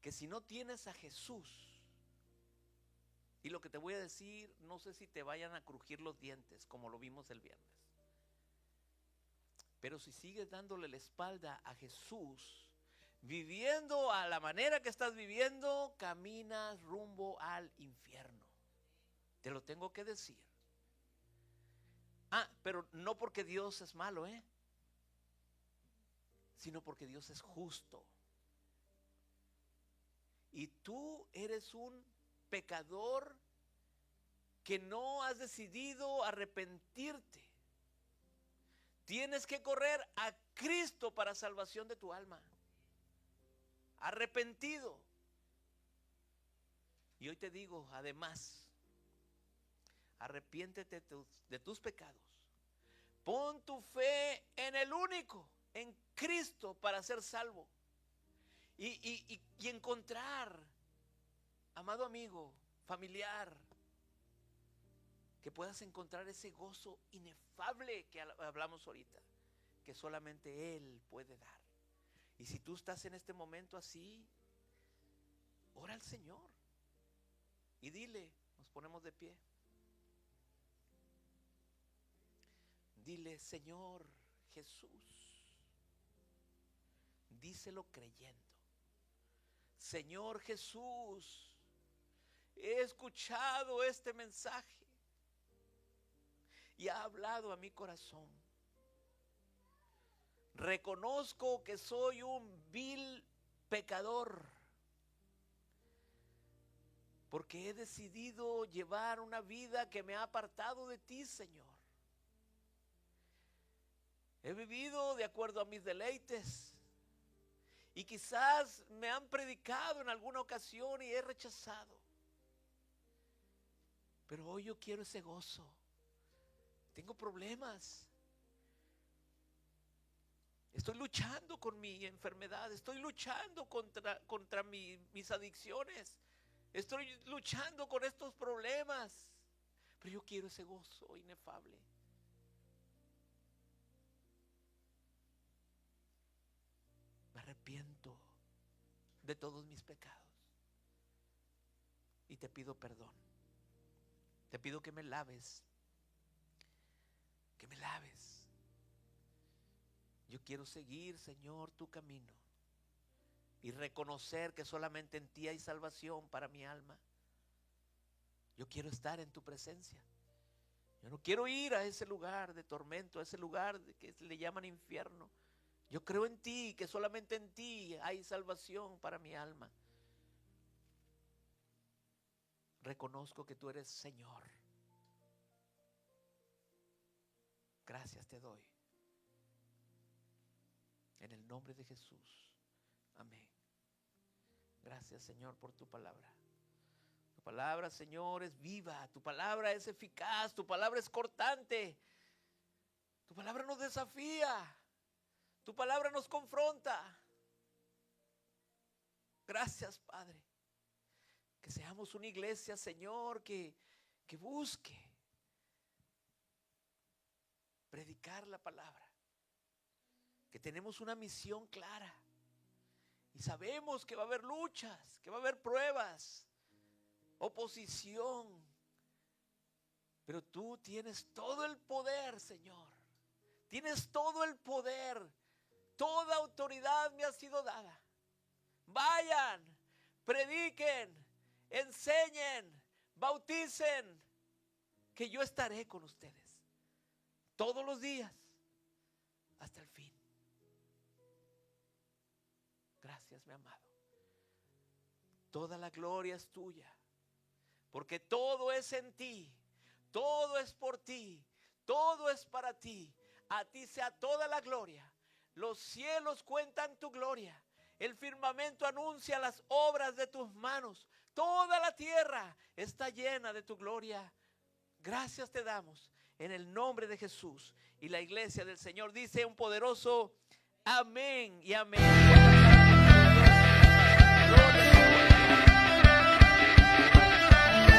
Que si no tienes a Jesús, y lo que te voy a decir, no sé si te vayan a crujir los dientes, como lo vimos el viernes. Pero si sigues dándole la espalda a Jesús, viviendo a la manera que estás viviendo, caminas rumbo al infierno. Te lo tengo que decir. Pero no porque Dios es malo, sino porque Dios es justo. Y tú eres un pecador que no has decidido arrepentirte. Tienes que correr a Cristo para salvación de tu alma. Arrepentido. Y hoy te digo, además, arrepiéntete de tus pecados. Pon tu fe en el único, en Cristo, para ser salvo. Y encontrar, amado amigo, familiar, que puedas encontrar ese gozo inefable que hablamos ahorita, que solamente Él puede dar. Y si tú estás en este momento así, ora al Señor y dile, nos ponemos de pie. Dile, Señor Jesús, díselo creyendo. Señor Jesús, he escuchado este mensaje y ha hablado a mi corazón. Reconozco que soy un vil pecador, porque he decidido llevar una vida que me ha apartado de ti, Señor. He vivido de acuerdo a mis deleites. Y quizás me han predicado en alguna ocasión y he rechazado. Pero hoy yo quiero ese gozo. Tengo problemas. Estoy luchando con mi enfermedad. Estoy luchando contra mis adicciones. Estoy luchando con estos problemas. Pero yo quiero ese gozo inefable. Arrepiento de todos mis pecados y te pido perdón. Te pido que me laves, que me laves. Yo quiero seguir, Señor, tu camino y reconocer que solamente en ti hay salvación para mi alma. Yo quiero estar en tu presencia. Yo no quiero ir a ese lugar de tormento, a ese lugar que le llaman infierno. Yo creo en ti, que solamente en ti hay salvación para mi alma. Reconozco que tú eres Señor. Gracias te doy. En el nombre de Jesús. Amén. Gracias, Señor, por tu palabra. Tu palabra, Señor, es viva. Tu palabra es eficaz. Tu palabra es cortante. Tu palabra nos desafía. Tu palabra nos confronta. Gracias, Padre. Que seamos una iglesia, Señor, que busque predicar la palabra. Que tenemos una misión clara. Y sabemos que va a haber luchas, que va a haber pruebas, oposición. Pero tú tienes todo el poder, Señor. Tienes todo el poder. Toda autoridad me ha sido dada. vayan, prediquen, enseñen, bauticen, que yo estaré con ustedes todos los días hasta el fin. Gracias, mi amado. Toda la gloria es tuya, porque todo es en ti, todo es por ti, todo es para ti. A ti sea toda la gloria. Los cielos cuentan tu gloria, el firmamento anuncia las obras de tus manos, toda la tierra está llena de tu gloria. Gracias te damos en el nombre de Jesús. Y la iglesia del Señor dice un poderoso amén y amén.